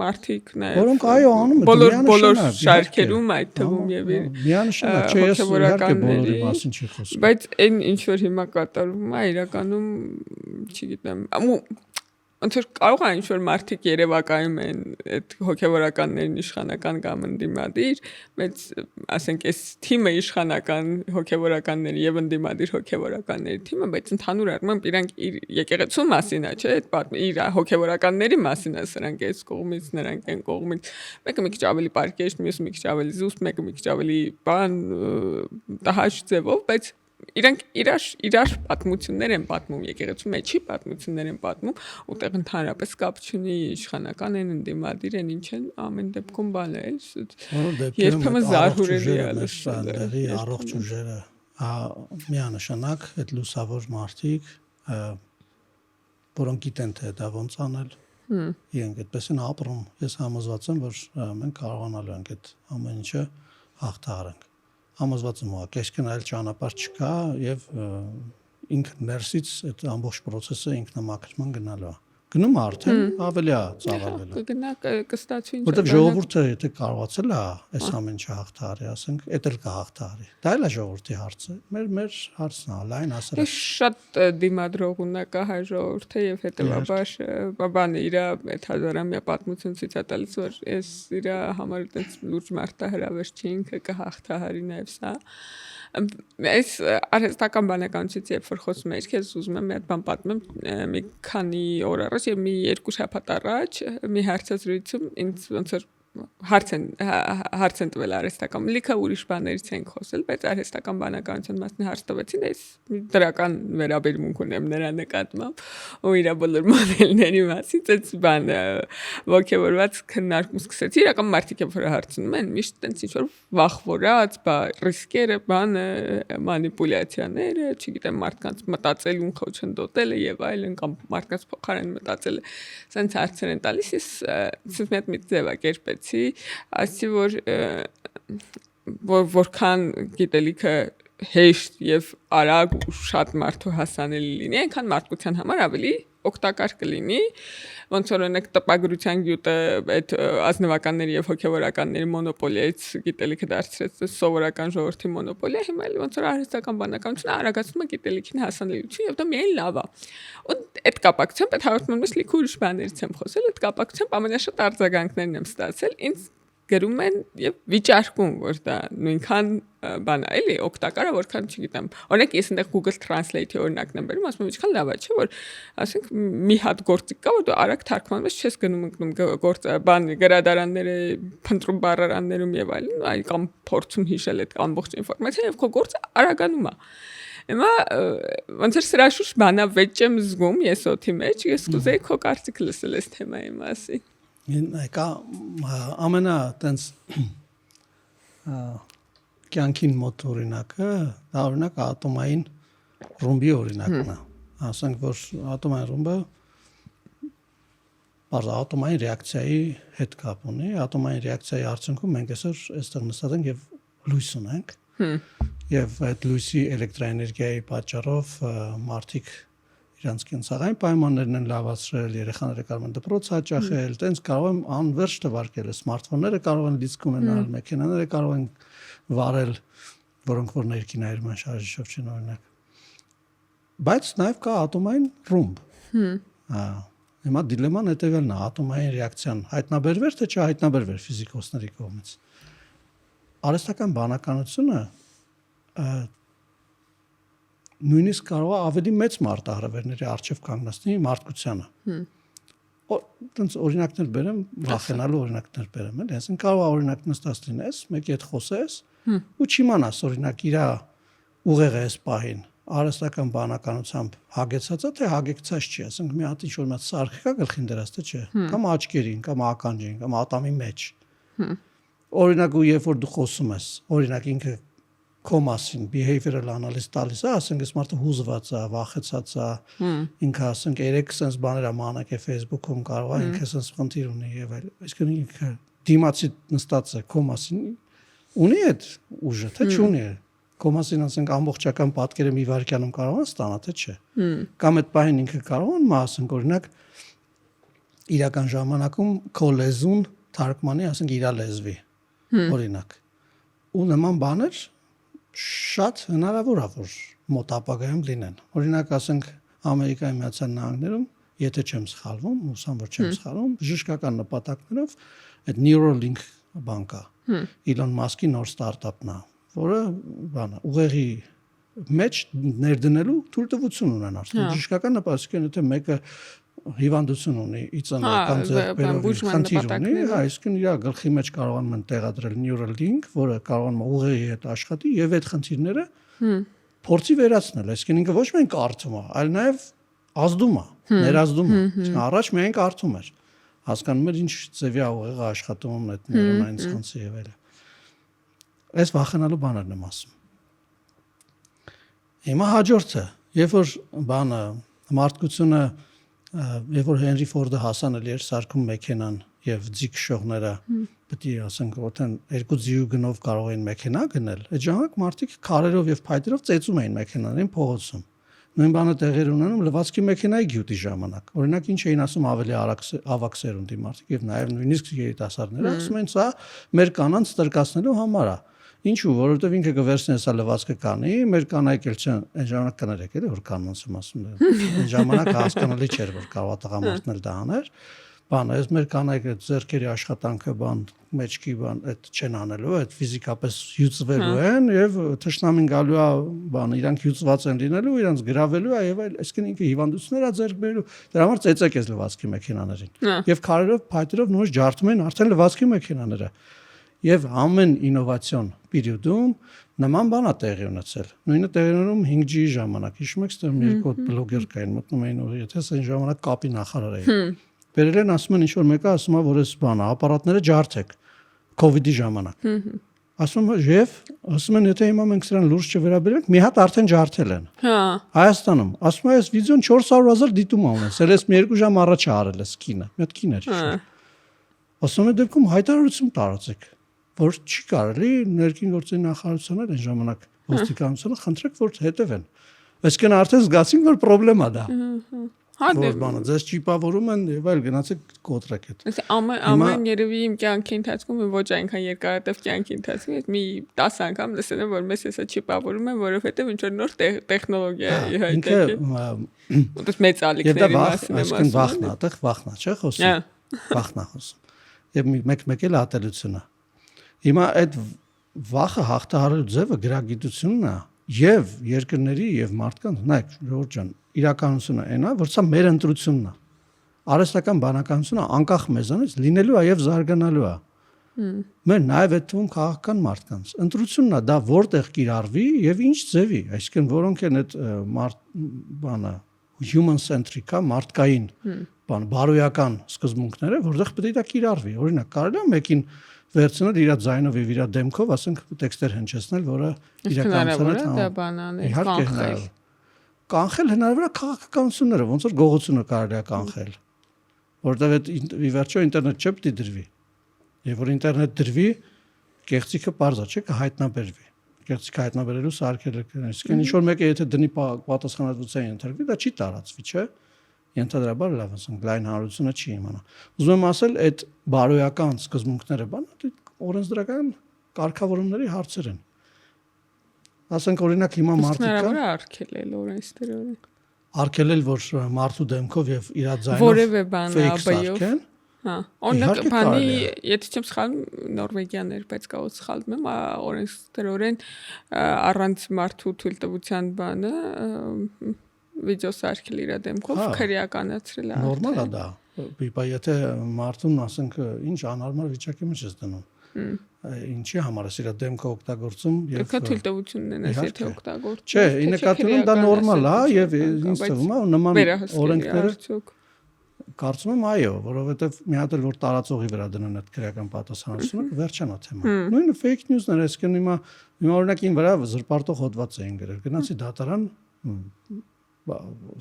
մարդիկ նաև որոնք այո անում են բոլոր շարքերում այդ թվում եւ միանշանակ չէ ես իհարկե բոլորի մասին չի խոսում բայց այն ինչ որ հիմա կատարվում է իրականում չգիտեմ ոնց որ կարող է ինչ-որ մարդիկ երևակայում են այդ հոգևորականներին իշխանական կամ ընդդիմադիր, բայց ասենք այս թիմը իշխանական հոգևորականների եւ ընդդիմադիր հոգևորականների թիմը, բայց ընդհանուր առմամբ իրանք իր եկեղեցու մասին է, չէ՞, այդ իր հոգևորականների մասին է, սրանք այս կողմից, նրանք այն կողմից, մեկը մի քիչ ավելի պարկեշտ, մյուսը մի քիչ ավելի զուսպ, մեկը մի քիչ ավելի բան տհաճ ձևով, բայց իրանք իրար պատմություններ են պատմում եկեղեցու մեջի պատմություններ են պատմում ուտեղ ընդհանրապես կապ չունի իշխանական են ընդդիմադիր են ինչ են ամեն դեպքում բան է երբեմն զարհուրելի է լսելի առողջ ուժերը միանշանակ այդ լուսավոր մարդիկ որոնք գիտեն թե դա ոնց անել իրենք այդպես են ապրում ես համոզված եմ որ մենք կարողանալու ենք այդ ամեն ինչը հաղթահարենք համոզված եմ որ կեսքն այլ ճանապարհ չկա եւ ինքը ներսից այդ ամբողջ process-ը ինքնամաքրման գնալու է գնում արդեն ավելի է ծավալվելու կգնա կստացվի որտեղ ժողովուրդը եթե կարողացել է այս ամեն ինչը հաղթահարի ասենք դա էլ կհաղթահարի դա էլ է ժողովրդի հարցը մեր հարցն է լայն ասել շատ դիմադրողունակ է հայ ժողովուրդը եւ հետեւաբար բաբանը իր այդ հազարամյա պատմություն ցույց է տալիս որ այս իր համար այդպես լուրջ մարտահրավեր չի ինքը կհաղթահարի նաեւ սա այս արհեստական բանականությունից երբ որ խոսում ես քեզ ուզում եմ մի հատ բան պատմեմ մի քանի օր առաջ եւ մի երկու շաբաթ առաջ մի հարցազրույցում ինձ ոնց որ հարց են տվել արհեստական լիքը ուրիշ բաներից ենք խոսել բայց արհեստական բանականության մասին հարց տվեցին այս դրական վերաբերմունք ունեմ նրա նկատմամբ ու իր բոլոր մոդելների մասին այս բանը ոգևորված քննարկում սկսեցի իրական մարդիկ որ հարցնում են միշտ տենց ինչ որ վախվորած ռիսկերը բանը մանիպուլյացիաները չգիտեմ մարդկանց մտածելուն խոչընդոտելը եւ այլն կամ մարդկանց փոխարեն մտածելը սենց հարցեր են տալիս ես սենց մի ձևակերպեցի ասի որքան գիտելիքը հեշտ եւ արագ ու շատ մարդու հասանելի լինի այնքան մարդկության համար ավելի օգտակար կլինի ոնց որ օրինակ տպագրության գյուտը այդ ազնվականների եւ հոգեվորականների մոնոպոլիայից գիտելիքը դարձրեց սովորական ժողովրդի մոնոպոլիա հիմա էլ ոնց որ արհեստական բանականությունը արագացնում է գիտելիքին հասանելիություն եւ դա միայն լավ է ու այդ կապակցությամբ այդ հաղորդումից լիքը ուրիշ բաներից եմ խոսել այդ կապակցությամբ ամենաշատ արձագանքներն եմ ստացել ինձ գրում են եւ վիճարկում որ դա նույնքան բան է էլի օգտակար է որքան չգիտեմ օրինակ ես այնտեղ Google Translate-ի օրինակն եմ բերում ասում եմ ինչքան լավ է չէ որ ասենք մի հատ գործիք կա որ դու արագ թարգմանում ես չես գնում գործ բան գրադարանները փնտրում բառարաններում եւ այլն այ կամ փորձում հիշել այդ ամբողջ ինֆորմացիան եւ քո գործը արագանում է Հիմա ոնց որ սրա շուտ բանավեճ եմ զգում ես օթի մեջ ես կուզեի քո կարծիքը լսել այս թեմայի մասին Կա ամենա տենց կյանքին մոտ օրինակը դա օրինակ ատոմային ռումբի օրինակն է ասենք որ ատոմային ռումբը բարձր ատոմային ռեակցիայի հետ կապ ունի ատոմային ռեակցիայի արդյունքում մենք այսօր այստեղ նստած ենք եւ լույս ունենք եւ այդ լույսի էլեկտրաէներգիայի պատճառով մարդիկ իրանց կենցաղային պայմաններն են լավացրել, երեխաները կարող են դպրոց հաճախել, տենց կարող են անվերջ թվարկել, սմարթֆոնները կարող են լիցք ունենալ, մեքենաները կարող են վարել, որոնք որ ներքինայերման շարժիչով չեն օրինակ։ Բայց նաև կա ատոմային ռումբ։ Հիմա դիլեման հետևյալն է, ատոմային ռեակցիան հայտնաբերվեր թե չհայտնաբերվեր ֆիզիկոսների կողմից։ Արհեստական բանականությունը նույնիսկ կարող է ավելի մեծ մարտահրավերների առջև կանգնեցնի մարդկությանը։ Այդպես օրինակներ բերեմ, վախենալու օրինակներ բերեմ, էլ այսինքն կարող է օրինակ նստած լինես, մեկի հետ խոսես ու չիմանաս օրինակ իր ուղեղը էս պահին արհեստական բանականությամբ հագեցած է թե հագեցած չի, ասենք մի հատ ինչ-որ մի սարք կա գլխին դրած թե չէ, կամ աչքերին, կամ ականջին, կամ ատամի մեջ։ Օրինակ ու երբ որ դու խոսում ես, օրինակ ինքը քո մասին behavioral analysis տալիս է, ասենք այս մարդը հուզված է, վախեցած է, ինքը ասենք 3 sense բաներ է մանակ է Facebook-ում կարող է ինքը sense խնդիր ունի եւ այլ։ Այսինքն ինքը դիմացի նստած է քո մասին ունի այդ ուժը, թե չունի։ Քո մասին ասենք ամբողջական պատկերը մի վայրկյանում կարող է ստանա, թե չէ։ Կամ այդ բանին ինքը կարող է ասենք օրինակ իրական ժամանակում քո լեզուն թարգմանի ասենք իր լեզվի օրինակ ու նման բաներ շատ հնարավոր է որ մոտ ապագայում լինեն օրինակ ասենք Ամերիկայի Միացյալ Նահանգներում եթե չեմ սխալվում ուսամ որ չեմ սխալվում բժշկական նպատակներով այդ Neuralink բանկա Elon Musk-ի նոր ստարտափն է որը բանը ուղեղի մեջ ներդնելու թույլտվություն ունեն արդեն բժշկական նպատակն եթե մեկը հիվանդություն ունի իծանա կամ ձեռքբերող խնդիր ունի, այսինքն իր գլխի մեջ կարողանում են տեղադրել neural link, որը կարողանում է ուղեղի հետ աշխատի եւ այդ խնդիրները փորձի վերացնել, այսինքն ինքը ոչ միայն կարդում է, այլ նաեւ ազդում է, ներազդում է։ Առաջ միայն կարդում էր, հասկանում էր ինչ ձևի է ուղեղը աշխատում այդ նեյրոնային ցանցի եւ այլն։ Այս վախենալու բաներն եմ ասում։ Հիմա հաջորդը, երբ որ բանը մարդկությունը երբ որ Հենրի Ֆորդը հասանելի էր սարքում մեքենան եւ ձիգ շողները պետք է ասենք որտեն 2 ձիու գնով կարող էին մեքենա գնել այդ ժամանակ մարդիկ քարերով եւ փայտերով ծեծում էին մեքենաներին փողոցում նույն բանը տեղեր ունենում լվացքի մեքենայի գյուտի ժամանակ օրինակ ինչ էին ասում ավելի ավակ սերունդի մարդիկ եւ նաեւ նույնիսկ երիտասարդները ասում են սա մեր կանանց տրկացնելու համար է Ինչու, որովհետև ինքը կվերցնի հեսա լվացքը կանի, մեր կանայք էլ չեն, այն ժամանակ կներեք էլի, որ կանոնց եմ ասում, այն ժամանակ հասկանալի չէր, որ կարող է տղամարդն էլ դա աներ, բան, այս մեր կանայք այդ ձեռքերի աշխատանքը, բան, մեջքի բան, այդ չեն անելու, այդ ֆիզիկապես հյուծվելու են եւ թշնամին գալու է, բան, իրանք հյուծված են լինելու, իրանք գրավելու է եւ այլ, այսինքն ինքը հիվանդություններ է ձեռք բերելու, դրա համար ծեծեք էս լվացքի մեքենաներին։ Եվ քարերով, փայտերով նույնիսկ ջարդում են արդեն լվացքի մեքենաները։ Եվ ամեն ինովացիոն պերիոդում նման բան է տեղի ունեցել։ Նույնը տեղի ունենում 5G ժամանակ։ Հիշում եք, ստեղ մի երկու բլոգեր կային, մտնում էին ուղի, եթե այն ժամանակ կապի նախարար էին։ Բերել են ասում են ինչ որ մեկը ասում է, որ այս բանը ապարատները ջարդեք COVID-ի ժամանակ։ Ասում է, եւ ասում են, եթե հիմա մենք սրան լուրջ չվերաբերենք, մի հատ արդեն ջարդել են։ Հա։ Հայաստանում։ Ասում է, այս վիդեոն 400,000 դիտում ա ունեցել, ես մի 2 ժամ առաջ արել ես կինը։ Մի հատ կին էր։ Ասում է, դեպքում հայտարարություն տարածեք որ չի կարելի ներքին գործերի նախարարությունը այն ժամանակ ոստիկանությունը խնդրեք որ հետևեն։ Այսինքն արդեն զգացինք որ խնդրեմ է դա։ Հա դե բանը ձեզ ճիպավորում են եւ այլ գնացեք կոտրեք այդ։ Ամեն երևի իմ կյանքի ընթացքում ոչ այնքան երկարատև կյանքի ընթացքում մի 10 անգամ լսել եմ որ մեզ հեսա ճիպավորում են որովհետեւ ինչ որ նոր տեխնոլոգիա է հայտնել։ Որտես մեծ ալիքների մասին եմ ասում։ Վախնա, այդտեղ վախնա, չէ՞ խոսում։ Վախնա խոսում։ Եվ մեկ էլ ատելությունն է։ Հիմա այդ վախը հաղթահարելու ձևը գրագիտությունն է եւ երկրների եւ մարդկանց նայեք ժողովուրդ ջան իրականությունը այն է որ սա մեր ընտրությունն է արհեստական բանականությունը անկախ մեզանից լինելու է եւ զարգանալու է մեր նաեւ այդ թվում քաղաքական մարդկանց ընտրությունն է դա որտեղ կիրառվի եւ ինչ ձևի այսինքն որոնք են այդ բանը human centric մարդկային բան բարոյական սկզբունքները որտեղ պետք է դա կիրառվի օրինակ կարելի է մեկին վերցնել իր ձայնով եւ իր դեմքով, ասենք տեքստեր հնչեցնել, որը իրականացնել է կանխել հնարավոր է քաղաքականությունները, ոնց որ գողությունը կարելի է կանխել։ Որտեղ այդ ի վերջո ինտերնետ չէ պետք է դրվի։ Եվ որ ինտերնետ դրվի, կեղծիքը բարձա չէ կհայտնաբերվի։ Կեղծիքը հայտնաբերելու սարքերը կան։ Իսկ ինչ որ մեկը եթե դնի պատասխանատվության ենթարկվի, դա չի տարածվի, չէ։ Ենթադրաբար լավ ասենք լայն հանրությունը չի իմանա։ Ուզում եմ ասել այդ բարոյական սկզբունքները բանը օրենսդրական կարգավորումների հարցեր են։ Ասենք օրինակ հիմա մարդիկա արգելել օրենսդրորեն։ Արգելել որ մարդու դեմքով եւ իր ձայնով որևէ բան ԱԲ-ով Հա, օրինակ Իհարկե բանի, կարելի է։ եթե չեմ սխալվում, Նորվեգիան էր, բայց կարող սխալվում եմ, օրենսդրորեն առանց մարդու թույլտվության բանը վիդեո սարքել իր դեմքով Հա, քրեականացրել է նորմալ է արդեն։ դա։ Բիպա եթե մարդուն ասենք ինչ անհարմար վիճակի մեջ ես դնում։ Ինչի համար է իր դեմքը օգտագործում եւ Պետք է թույլտվություն ունենաս, եթե իհարկե։ օգտագործում։ Չէ, ի նկատի ունեմ դա նորմալ է եւ ինձ թվում է նման օրենքները կարծում եմ այո, որովհետեւ մի հատ էլ որ տարածողի վրա դնեն այդ քրեական պատասխանատվությունը կվերջանա թեման։ Նույնը fake news-ներ, այսինքն հիմա օրինակին վրա զրպարտող հոդված էին գրել։ Գնացի դատարան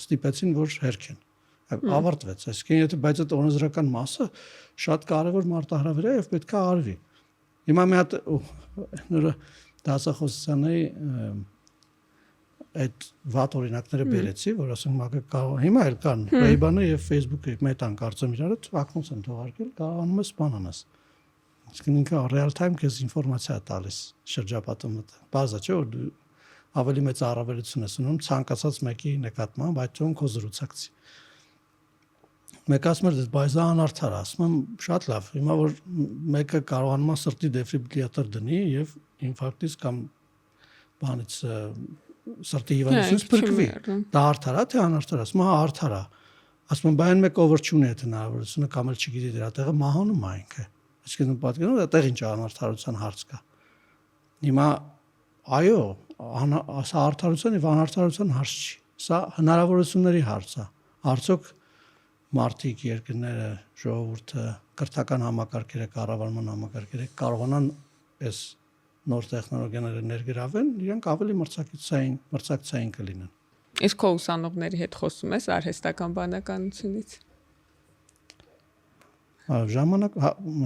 ստիպեցին որ հերքեն։ Ավարտվեց, այսինքն եթե բայց այդ օրենսդրական մասը շատ կարևոր մարտահրավեր է եւ պետք է արվի։ Հիմա մի հատ նորը դասախոսությունների այդ վատ օրինակները բերեցի, որ ասենք մակը կարող հիմա էլ կան Ray-Ban-ը եւ Facebook-ը մետան կարծեմ իրար ակնոց են թողարկել, կարողանում ես բան անես։ Այսինքն ինքը real time քեզ ինֆորմացիա է տալիս շրջապատում։ Բազա չէ որ դու ավելի մեծ առավելություն ես ունում ցանկացած մեկի նկատմամբ, այդ թվում քո զրուցակցի։ Մեկ ասում էր բայց դա անարդար է, ասում եմ շատ լավ։ Հիմա որ մեկը կարողանում է սրտի դեֆիբրիլյատոր դնի եւ ինֆարկտից կամ բանից սրտի հիվանդությունից փրկվի։ Դա արդար է թե անարդար է։ Ասում եմ հա արդար է։ Ասում եմ բան մեկ over չունի այդ հնարավորությունը կամ էլ չգիտի դրա տեղը մահանում է ինքը։ Այսինքն պատկերացնում դա տեղ ինչ անարդարության հարց կա։ Հիմա այո, սա արդարության եւ անարդարության հարց չի։ Սա հնարավորությունների հարց է։ Արդյոք մարդիկ երկրները ժողովուրդը կրթական համակարգերը կառավարման համակարգերը կարողանան այս նոր տեխնոլոգիաները ներգրավեն, իրենք ավելի մրցակցային կլինեն։ Իսկ քո ուսանողների հետ խոսում ես արհեստական բանականությունից։ Ժամանակ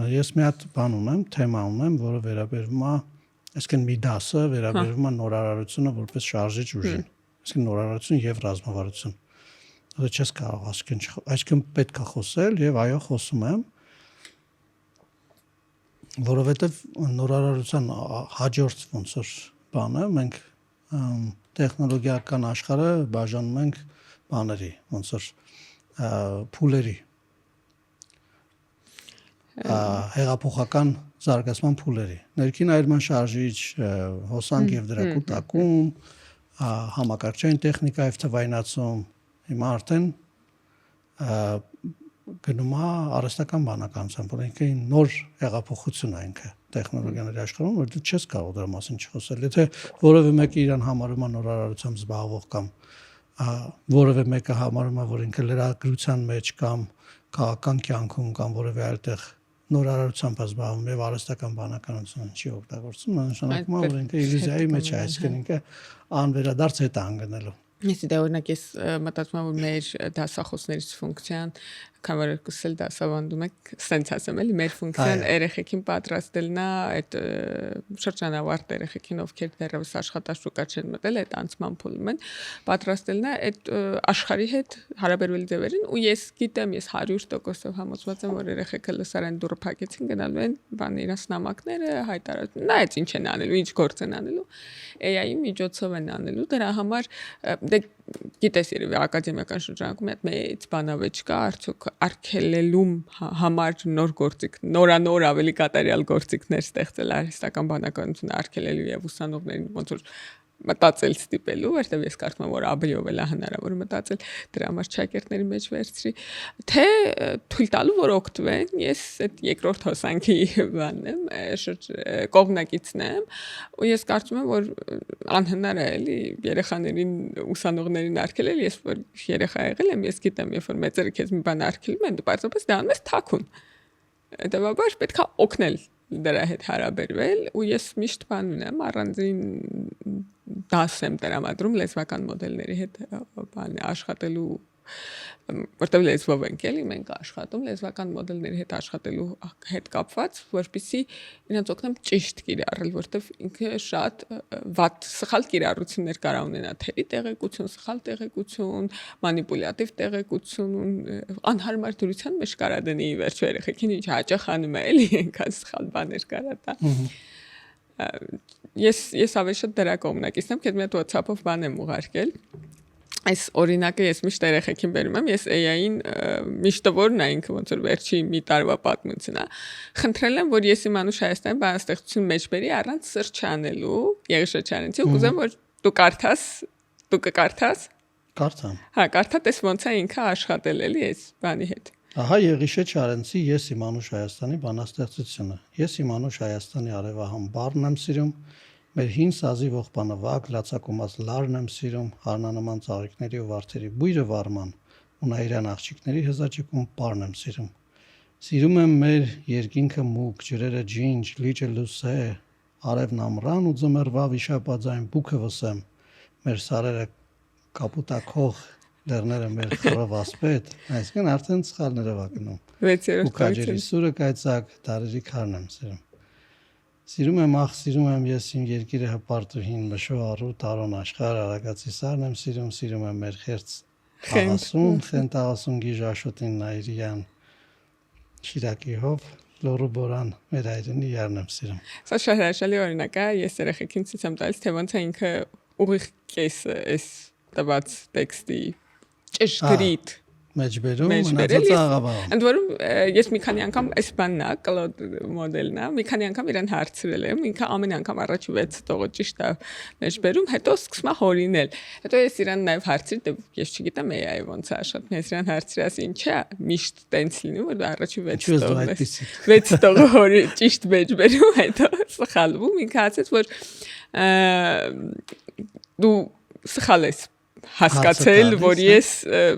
ես մի հատ բան ունեմ, թեմա ունեմ, որը վերաբերվում է, այսինքն մի դասը վերաբերվում է նորարարությունը որպես շարժիչ ուժին։ Այսինքն նորարարություն եւ ռազմավարություն։ Դա չես կարող այսինքն պետք է խոսել եւ այո խոսում եմ որովհետեւ նորարարության հաջորդ ոնց որ բանը մենք տեխնոլոգիական աշխարհը բաժանում ենք բաների ոնց որ փուլերի հեղափոխական զարգացման փուլերի ներքին այրման շարժիչ հոսանք եւ դրա կուտակում համակարգչային տեխնիկա եւ թվայնացում հիմա արդեն գնում է արհեստական բանականության, որ ինքը նոր հեղափոխություն է ինքը տեխնոլոգիաների աշխարհում, որ դու չես կարող դրա մասին չխոսել։ Եթե որևէ մեկը իրան համարում է նորարարությամբ զբաղվող կամ որևէ մեկը համարում է, որ ինքը լրագրության մեջ կամ քաղաքական կյանքում կամ որևէ այլ տեղ նորարարությամբ զբաղվում եւ արհեստական բանականություն չի օգտագործում, նշանակում է, որ ինքը իլյուզիայի մեջ է, այսինքն ինքը անվերադարձ հետ է անգնելու։ Ես դա օրինակ ես մտածում եմ որ մեր դասախոսներից ֆունկցիան քան կսել դասավանդում եք սենց ասեմ էլի մեր ֆունկցիան երեխեքին պատրաստելն է այդ շրջանավարտ երեխեքին ովքեր դեռևս աշխատաշուկա չեն մտել այդ անցման փուլում են պատրաստելն է այդ աշխարհի հետ հարաբերվել ձևերին ու ես գիտեմ ես 100% համոզված եմ որ երեխեքը լսարան դուրը փակեցին գնալու են բան իրաց նամակները հայտարարություն նայած ինչ են անելու ինչ գործ են անելու AI-ի միջոցով են անելու դրա համար դե գիտես երևի ակադեմիական շրջանակում մեծ բանավեճ կա արդյոք արգելելու համար նոր գործիք նորանոր ավելի կատարյալ գործիքներ ստեղծել արհեստական բանականությունը արգելելու եւ ուսանողներին ոնց որ մտածել ստիպելու, որտեղ ես կարծում եմ որ աբիով էլ է հնարավոր մտածել դրա համար շակերտների մեջ վերցրի, թե թույլ տալու որ օգտվեն, ես այդ երկրորդ հոսանքի բանն եմ, կողմնակիցն եմ, ու ես կարծում եմ որ անհնար է էլի երեխաներին ուսանողներին արգելել, ես որ երեխա եղել եմ, ես գիտեմ, երբ որ մեծերը քեզ մի բան արգելում են, դու պարզապես դա անում ես թաքուն։ Հետևաբար պետք է օգնել դրա հետ հարաբերվել ու ես միշտ բան ունեմ առանձին դաս եմ տրամադրում լեզվական մոդելների հետ բան աշխատելու որտեղ լեզվով ենք էլի մենք աշխատում լեզվական մոդելների հետ աշխատելու հետ կապված որպեսզի իրենց օգնեմ ճիշտ կիրառել որտեղ ինքը շատ վատ սխալ կիրառություններ կարող ունենա թերի տեղեկություն սխալ տեղեկություն մանիպուլյատիվ տեղեկություն անհարմար դրության մեջ կարա դնի վերջո երեխեքին ինչ հաճախանում է էլի այնքան սխալ բաներ կարա տա ես ավելի շատ դրա կողմնակիցն եմ, քեզ մի հատ WhatsApp-ով բան եմ ուղարկել այս օրինակը ես միշտ երեխեքին բերում եմ, ես AI-ին միշտ որն է ինքը ոնց որ վերջի մի տարվա պատմությունն է, խնդրել եմ, որ ես իմ Անուշ Հայաստանի բանաստեղծություն մեջ բերի առանց սրճ չանելու, եղիշը չանեցի, ու կուզեմ որ դու կկարդաս։ Կարդամ։ Հա, կարդա տես ոնց է ինքը աշխատել էլի այս բանի հետ։ Ահա Եղիշե Չարենցի Ես իմ Անուշ Հայաստանի բանաստեղծությունը։ Ես իմ Անուշ Հայաստանի արևահամ բառն եմ սիրում, մեր հին սազի ողբանավակ լացակումած լարն եմ սիրում, հարնանման ծաղիկների ու վարդերի բույրը վարման, ու նայրան աղջիկների հզաճկում բառն եմ սիրում։ Սիրում եմ մեր երկինքը մուկ, ջրերը ջինջ, լիճը լուսե, արևն ամռան ու ձմեռվա վիշապաձայն բուքը վսեմ, մեր սարերը կապուտակող լեռները մեր խռով ասպետ, այսինքն արդեն սխալները վակնում։ 6-րդ Ու քաջերի սուրը կայծակ, դարերի քարն եմ սիրում։ Սիրում եմ ես իմ երկիրը հպարտուհին, մշո առու տարոն աշխարհ, արագացի սարն եմ սիրում եմ մեր խերց աղասուն, խենթ աղասուն գիժ աշոտին նայրյան, շիրակի հով, լորու բորան, մեր այրենի յարն եմ սիրում։ Սա շատ հրաշալի օրինակ է, ես երեխեքին ցույց եմ տալիս, թե ոնց է ինքը ուղիղ կեսը այս տված տեքստի ճշգրիտ Մեջբերում մնացած աղավաղում։ Ընդ որում ես մի քանի անգամ այս բանն է, Claude մոդելն է, մի քանի անգամ իրեն հարցրել եմ, ինքը ամեն անգամ առաջի 6 տողը ճիշտ է մեջբերում, հետո սկսում է հորինել։ Հետո ես իրան նաև հարցրի, դե ես չգիտեմ AI ոնց է աշխատում, ես իրան հարցրի, ասի ինչ է, միշտ տենց լինում, որ առաջի 6 տողը 6 տողը հորի ճիշտ մեջբերում, հետո սխալվում, ինքը ասեց, որ դու սխալ ես հասկացել, որ ես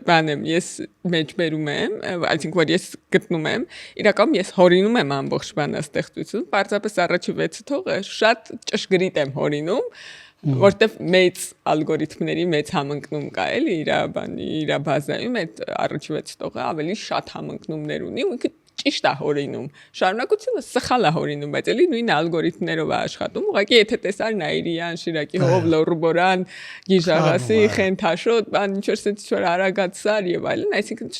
բան եմ, ես մեջբերում եմ, այսինքն որ ես գտնում եմ, իրականում ես հորինում եմ ամբողջ բանաստեղծություն, պարզապես առաջի 6 թողը շատ ճշգրիտ եմ հորինում, որտեվ մեծ ալգորիթմների մեծ համընկնում կա էլի իր բազայում այդ առաջի 6 տողը ավելի շատ համընկնումներ ունի ու ինքը ճիշտ է հորինում։ Շարունակությունը սխալ է հորինում, բայց էլի նույն ալգորիթմներով է աշխատում։ Ուղղակի եթե տեսար Նայիրյան, Շիրակի հով, Լոռուբորան, Գիժաղասի, Խենթաշոտ, բան ինչ որ արագացար եւ այլն, այսինքն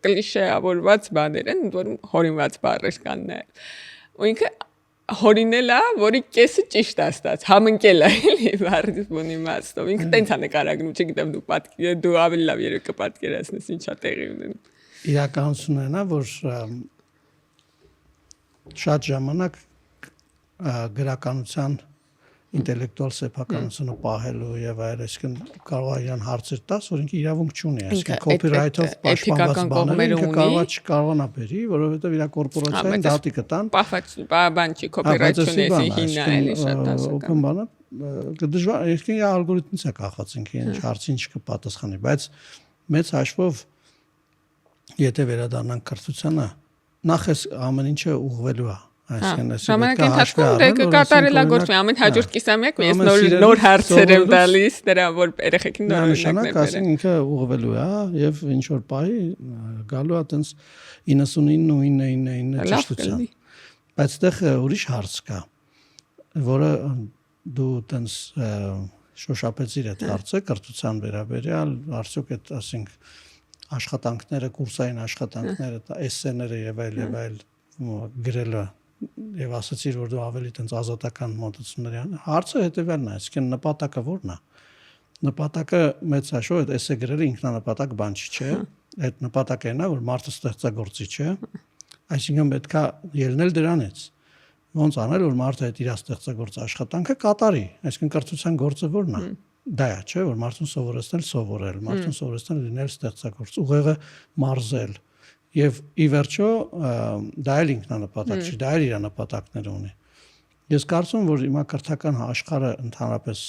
կլիշեավորված բաներ են, որում հորինված բառեր կան նաեւ։ Ու ինքը հորինել է, որի կեսը ճիշտ է ստաց, համընկել է էլի բառի բունի իմաստով։ Ինքը տենց է նկարագրում, չգիտեմ դու ավելի լավ երևի կպատկերացնես ինչա տեղի ունենում։ Իրականությունն է, որ շատ ժամանակ գրականության ինտելեկտուալ սեփականությունը պահելու եւ այլ, այսինքն կարող է իրան հարցեր տաս, որ ինքը իրավունք չունի, այսինքն copyright-ով պաշտպանված բաները ինքը կարողանա բերի, որովհետեւ իր կորպորացիային դատի կտան։ Բան չի, copyright չունի, հինա էլի շատ ասական։ Բանը դժվար, այսինքն իր ալգորիթմից է կախված, ինքը ինչ հարցին չկպատասխանի, բայց մեծ հաշվով եթե վերադառնանք կրթությանը, նախ էս ամեն ինչը ուղղվելու է, այսինքն ժամանակի ընթացքում կատարելագործվի ամեն հաջորդ կիսամյակ ես նոր հարցեր եմ տալիս դրա որ երեխեքին նոր օրինակներ բերեն։ Այսինքն ինքը ուղղվելու է եւ ինչ որ պահի գալու է տենց 99.99 ճշտության։ Բայց այդտեղ ուրիշ հարց կա, որը դու տենց շոշափեցիր այդ հարցը կրթության վերաբերյալ, արդյոք այդ ասենք աշխատանքները, կուրսային աշխատանքները, էսսեները եւ այլ գրելը եւ ասացիր, որ դու ավելի տենց ազատական մոտեցումներ ան։ Հարցը հետեւյալն է, այսինքն նպատակը ո՞րն է։ Նպատակը մեծ հաշվով այդ էսսե գրելը ինքնանպատակ բան չէ։ Այդ նպատակը նա, որ մարդը ստեղծագործի չէ։ Այսինքն պետքա ելնել դրանից։ Ոնց անել, որ մարդը այդ իր ստեղծագործ աշխատանքը կատարի։ Այսինքն կրթության գործը ո՞րն է։ Դա է, չէ, որ մարդուն սովորեցնել սովորել, մարդուն սովորեցնել լինել ստեղծագործ, ուղեղը մարզել։ Եվ ի վերջո դա էլ ինքնանպատակ չի, դա էլ իր նպատակները ունի։ Ես կարծում եմ, որ հիմա կրթական աշխարհը ընդհանրապես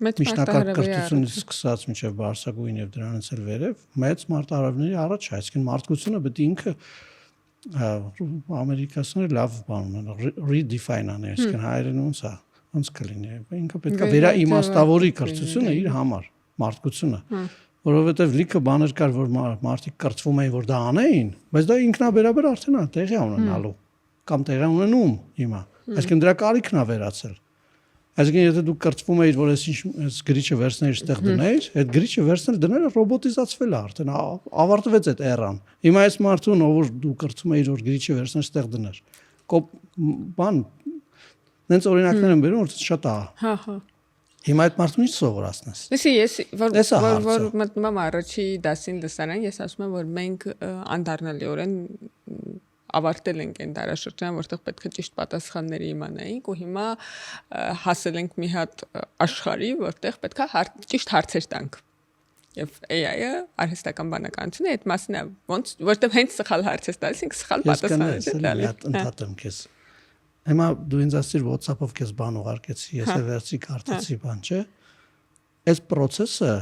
միջնակարգ կրթությունից սկսած մինչև բարձրագույն եւ դրանից էլ վերև մեծ մարտահրավերների առաջ է, այսինքն մարդկությունը պետք է ինքը ամերիկացիները լավ բան ունեն, redefine անի, այսինքն հայերեն ոնց է ոնց կլինի, ինքը պետք է վերաիմաստավորի կրթությունը իր համար, մարդկությունը, որովհետև լիքը բաներ կար, որ մարդիկ կրթվում էին, որ դա անեին, բայց դա ինքնաբերաբար արդեն է տեղի ունենալու կամ տեղի ունենում հիմա, այսինքն դրա կարիքն է վերացել։ Այսինքն եթե դու կրթվում էիր, որ այս գրիչը վերցնեիր այդտեղ դնեիր, այդ գրիչը վերցնել դնելը ռոբոտիզացվել է արդեն, ավարտվեց այդ էրան։ Հիմա այս մարդուն, ով դու կրթվում էիր, որ գրիչը վերցնես այդտեղ դներ, բան Նենց օրինակներ եմ բերում, որ շատ է։ Հա։ Հիմա այդ մարդուն ինչ սովորացնես։ Լսի, ես որ մտնում եմ առաջի դասին դասարան, ես ասում եմ, որ մենք անդառնալիորեն ավարտել ենք այն դարաշրջանը, որտեղ պետք է ճիշտ պատասխանները իմանայինք ու հիմա հասել ենք մի հատ աշխարհի, որտեղ պետք է ճիշտ հարցեր տանք։ Եվ AI-ը արհեստական բանականությունը այդ մասն է, ոնց որտեղ հենց սխալ հարց ես տալիս, ինքը սխալ պատասխան է տալիս։ Ես ընդհատեմ քեզ։ Հիմա դու ինձ ասիր WhatsApp-ով քեզ բան ուղարկեցի, ես էլ վերցի կարդացի բան, չէ՞։ Այս process-ը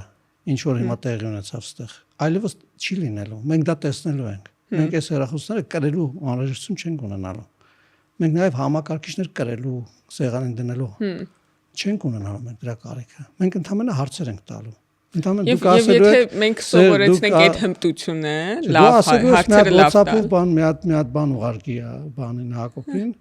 ինչ որ հիմա տեղի ունեցավ ստեղ, այլևս չի լինելու։ Մենք դա տեսնելու ենք։ Մենք այս հեռախոսները կրելու անհրաժեշտություն չենք ունենալու։ Մենք նաև համակարգիչներ կրելու, սեղանին դնելու չենք ունենալու մենք դրա կարիքը։ Մենք ընդհանրապես հարցեր ենք տալու։ Ընդհանրապես դուք ասելու եք, եթե մենք սովորեցնենք այդ հմտությունը, լավ հարցերը լավ տալ։ Բան մի հատ բան ուղարկի բանին Հակոբին,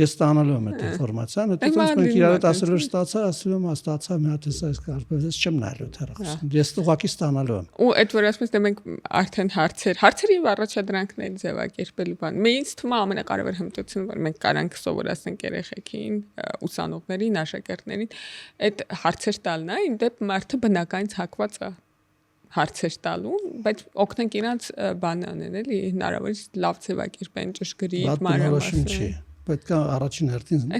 ես ստանալու եմ այդ ինֆորմացիան, հետո մենք իրար հետ ասելու ստացա, ասում եմ, ստացա մի հատ այս կարծես ես չեմ նայելու հեռախոսին։ Ես ուղղակի ստանալու եմ։ Ու այդ որ ասում ես, դե մենք արդեն հարցեր եւ առաջադրանքներ ձևակերպելու բան։ Մեզ թվում է ամենակարևոր հմտությունը, որ մենք կարանք սովորացնենք երեխեքին, ուսանողներին, աշակերտներին, այդ հարցեր տալն է, այն դեպ մարդը բնականից հակված է հարցեր տալու, բայց օգնենք իրանց բան անեն, էլի հնարավորինս լավ ձևակերպեն, ճշգրիտ, մանրամասն։ Պետք է առաջին հերթին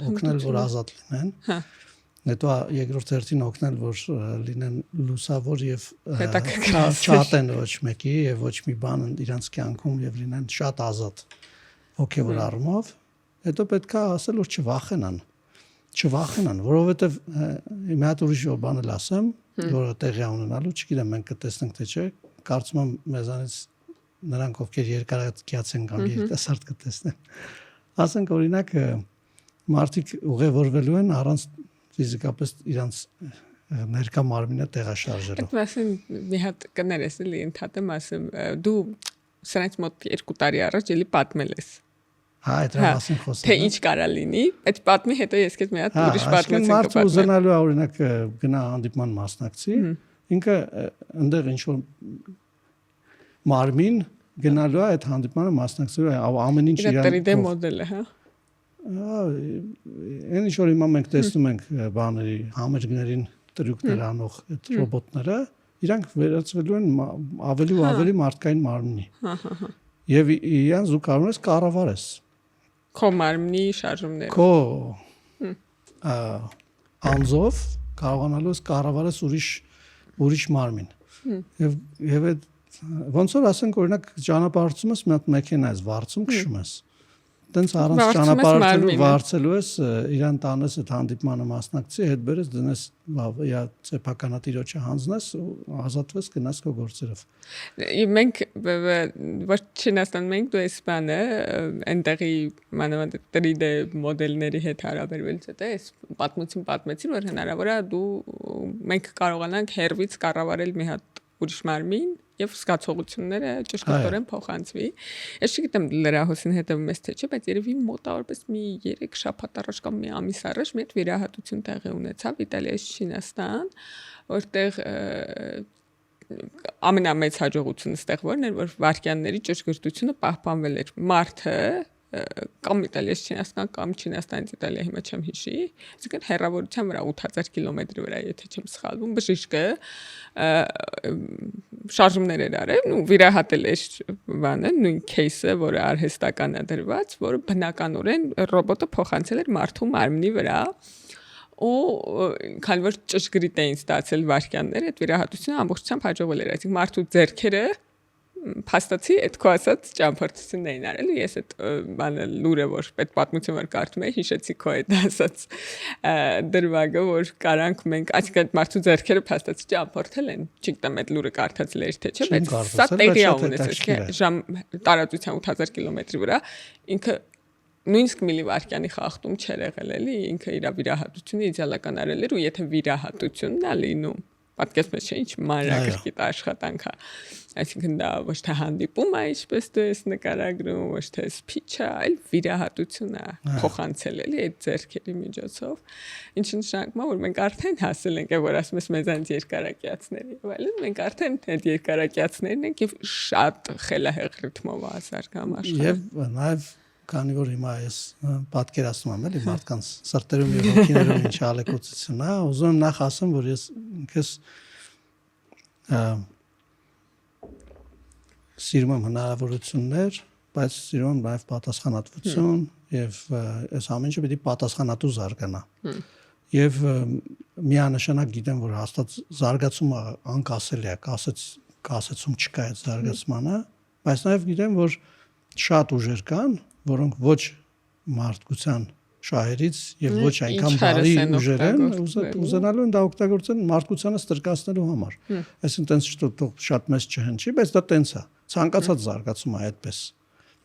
օգնել, որ ազատ լինեն։ Հետո երկրորդ հերթին օգնել, որ լինեն լուսավոր եւ չատեն ոչ մեկի եւ ոչ մի բան իրանց կյանքում եւ լինեն շատ ազատ հոգեվոր առումով։ Հետո պետք է ասել, որ չվախենան, որովհետեւ մի հատ ուրիշ բան էլ ասեմ, որը տեղի ունենալու, չգիտեմ, մենք կտեսնենք թե չէ, կարծում եմ մեզանից նրանք ովքեր երկարակյաց են կամ երիտասարդ կտեսնեն։ Ասենք օրինակ մարդիկ ուղևորվելու են առանց ֆիզիկապես իրանց ներկա մարմինը տեղաշարժելու։ Այդ մասին մի հատ կներես էլի ընդհատեմ ասեմ, դու սրանից մոտ 2 տարի առաջ էլի պատմել ես։ Հա, այդ մասին խոսում։ Թե ինչ կարա լինի, այդ պատմի հետո ես քեզ մի հատ ուրիշ պատմություն կպատմեմ։ Մարդը ուզենալու է օրինակ գնա հանդիպման մասնակցի, ինքը այնտեղ ինչ որ մարմին գնալու է այդ հանդիպմանը մասնակցելու է ամեն ինչ իրան 3D մոդելը, հա։ Այն ինչ որ հիմա մենք տեսնում ենք բաների համերգներին տրյուկներ անող այդ ռոբոտները, իրանք վերածվելու են ավելի ու ավելի մարդկային մարմնի։ Եվ իրանց դու կարող ես կառավարես։ Քո մարմնի շարժումները։ Քո անձով կարողանալու ես կառավարես ուրիշ մարմին։ Եվ այդ ոնց որ ասենք օրինակ ճանապարհորդում ես մի հատ մեքենա ես վարձում քշում ես տենց առանց ճանապարհորդելու վարձելու ես իրան տանես այդ հանդիպմանը մասնակցի հետ բերես դնես լավ իա ծեփականատիրոջը հանձնես ու ազատվես գնաս քո գործերով մենք ոչ Չինաստան մենք դու ես բանը այնտեղի մանավանդ 3D մոդելների հետ հարաբերվելուց հետո ես պատմություն պատմեցի որ հնարավոր է դու մենք կարողանանք հերվից կառավարել մի հատ ուրիշ մարմին եւ զգացողությունները ճշգրտորեն փոխանցվի։ Ես չգիտեմ լրահոսին հետևում ես թե չէ, բայց երևի մոտավորապես մի 3 շաբաթ առաջ կամ մի ամիս առաջ մի հատ վիրահատություն տեղի ունեցավ Իտալիայից Չինաստան, որտեղ ամենամեծ հաջողությունը ստեղ որն էր, որ վարքյանների ճշգրտությունը պահպանվել էր։ Մարդը կամ Իտալիայից Չինաստան կամ Չինաստանից Իտալիա հիմա չեմ հիշի, այսինքն հեռավորության վրա 8000 կիլոմետրի վրա, եթե չեմ սխալվում, բժիշկը շարժումներ էր արել ու վիրահատել էր բանը, նույն кейսը, որը արհեստական է դրված, որը բնականորեն ռոբոտը փոխանցել էր մարդու մարմնի վրա ու քանի որ ճշգրիտ էին ստացել վարքյանները, այդ վիրահատությունը ամբողջությամբ հաջողվել էր, այսինքն մարդու ձեռքերը փաստացի այդ քո ասած ճամփորդությունն էին արել ու ես այդ բանը լուրը որ այդ պատմությունը որ կարդում էի հիշեցի քո այդ ասած դրվագը որ կարանք մենք այսինքն այդ մարդու ձեռքերը փաստացի ճամփորդել են չգիտեմ այդ լուրը կարդացել էր թե չէ բայց սա տեղի է ունեցել ժամ տարածության 8000 կիլոմետրի վրա ինքը նույնիսկ միլիվարկյանի խախտում չէր եղել էլի ինքը իր վիրահատությունը իդեալական արել էր ու եթե վիրահատությունն է լինում պատկերացնում ես ինչ մանրակրկիտ աշխատանք է այսինքն դա ոչ թե հանդիպում է ինչպես դու ես նկարագրում ոչ թե սփիչ է այլ վիրահատություն է փոխանցել էլի այդ ձեռքերի միջոցով ինչ նշանակում է որ մենք արդեն հասել ենք որ ասում ես մեզանից երկարակյացների այլն մենք արդեն այդ երկարակյացներն ենք եւ շատ խելահեղ ռիթմով ազարգամ աշխարհը եւ նաեւ քանի որ հիմա ես պատկերացնում եմ էլի մարդկանց սրտերում եւ հոգիներում ինչ ալեկոծություն է, ուզում եմ նախ ասեմ, որ ես ինքս սիրում եմ հնարավորություններ, բայց սիրում եմ նաև պատասխանատվություն եւ այս ամեն ինչը պիտի պատասխանատու զարգանա։ Եվ միանշանակ գիտեմ, որ հաստատ զարգացումը անկասելի է, կասեցում չկա այդ զարգացմանը, բայց նաև գիտեմ, որ շատ ուժեր կան, որոնք ոչ մարդկության շահերից եւ ոչ այնքան բարի ուժեր են, ուզենալու են դա օգտագործեն մարդկությանը ստրկացնելու համար։ Այսինքն տենց շատ մեծ չհնչի, բայց դա տենց է։ Ցանկացած զարգացում է այդպես։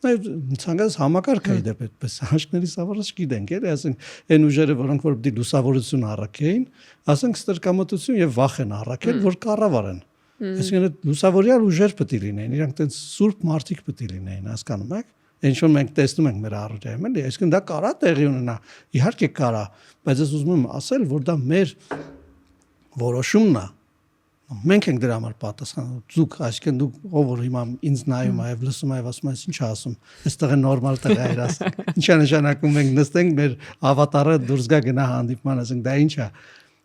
Ցանկացած համակարգ է դեպ այդպես հաշկների սավառած գիտենք, էլի, ասենք այն ուժերը, որոնք որ պիտի լուսավորություն առաքեին, ասենք ստրկամտություն եւ վախ են առաքել, որ կառավար են։ Այսինքն լուսավորյալ ուժեր պետք է լինեն, իրանք տենց սուրբ մարդիկ պետք է լինեն, հասկանում եք։ Ինչ որ մենք տեսնում ենք մեր առօրյայում, էլի, այսինքն դա կարա տեղի ունենա, իհարկե կարա, բայց ես ուզում եմ ասել, որ դա մեր որոշումն է։ Մենք ենք դրա համար պատասխանատու։ Դուք, այսինքն դուք ով որ հիմա ինձ նայում է եւ լսում է, ասում է, ինչ ասում, այստեղ է նորմալ տեղ է ասում։ Ինչա նշանակում մենք նստենք մեր ավատարը դուրս գա գնա հանդիպման, ասենք դա ինչ է։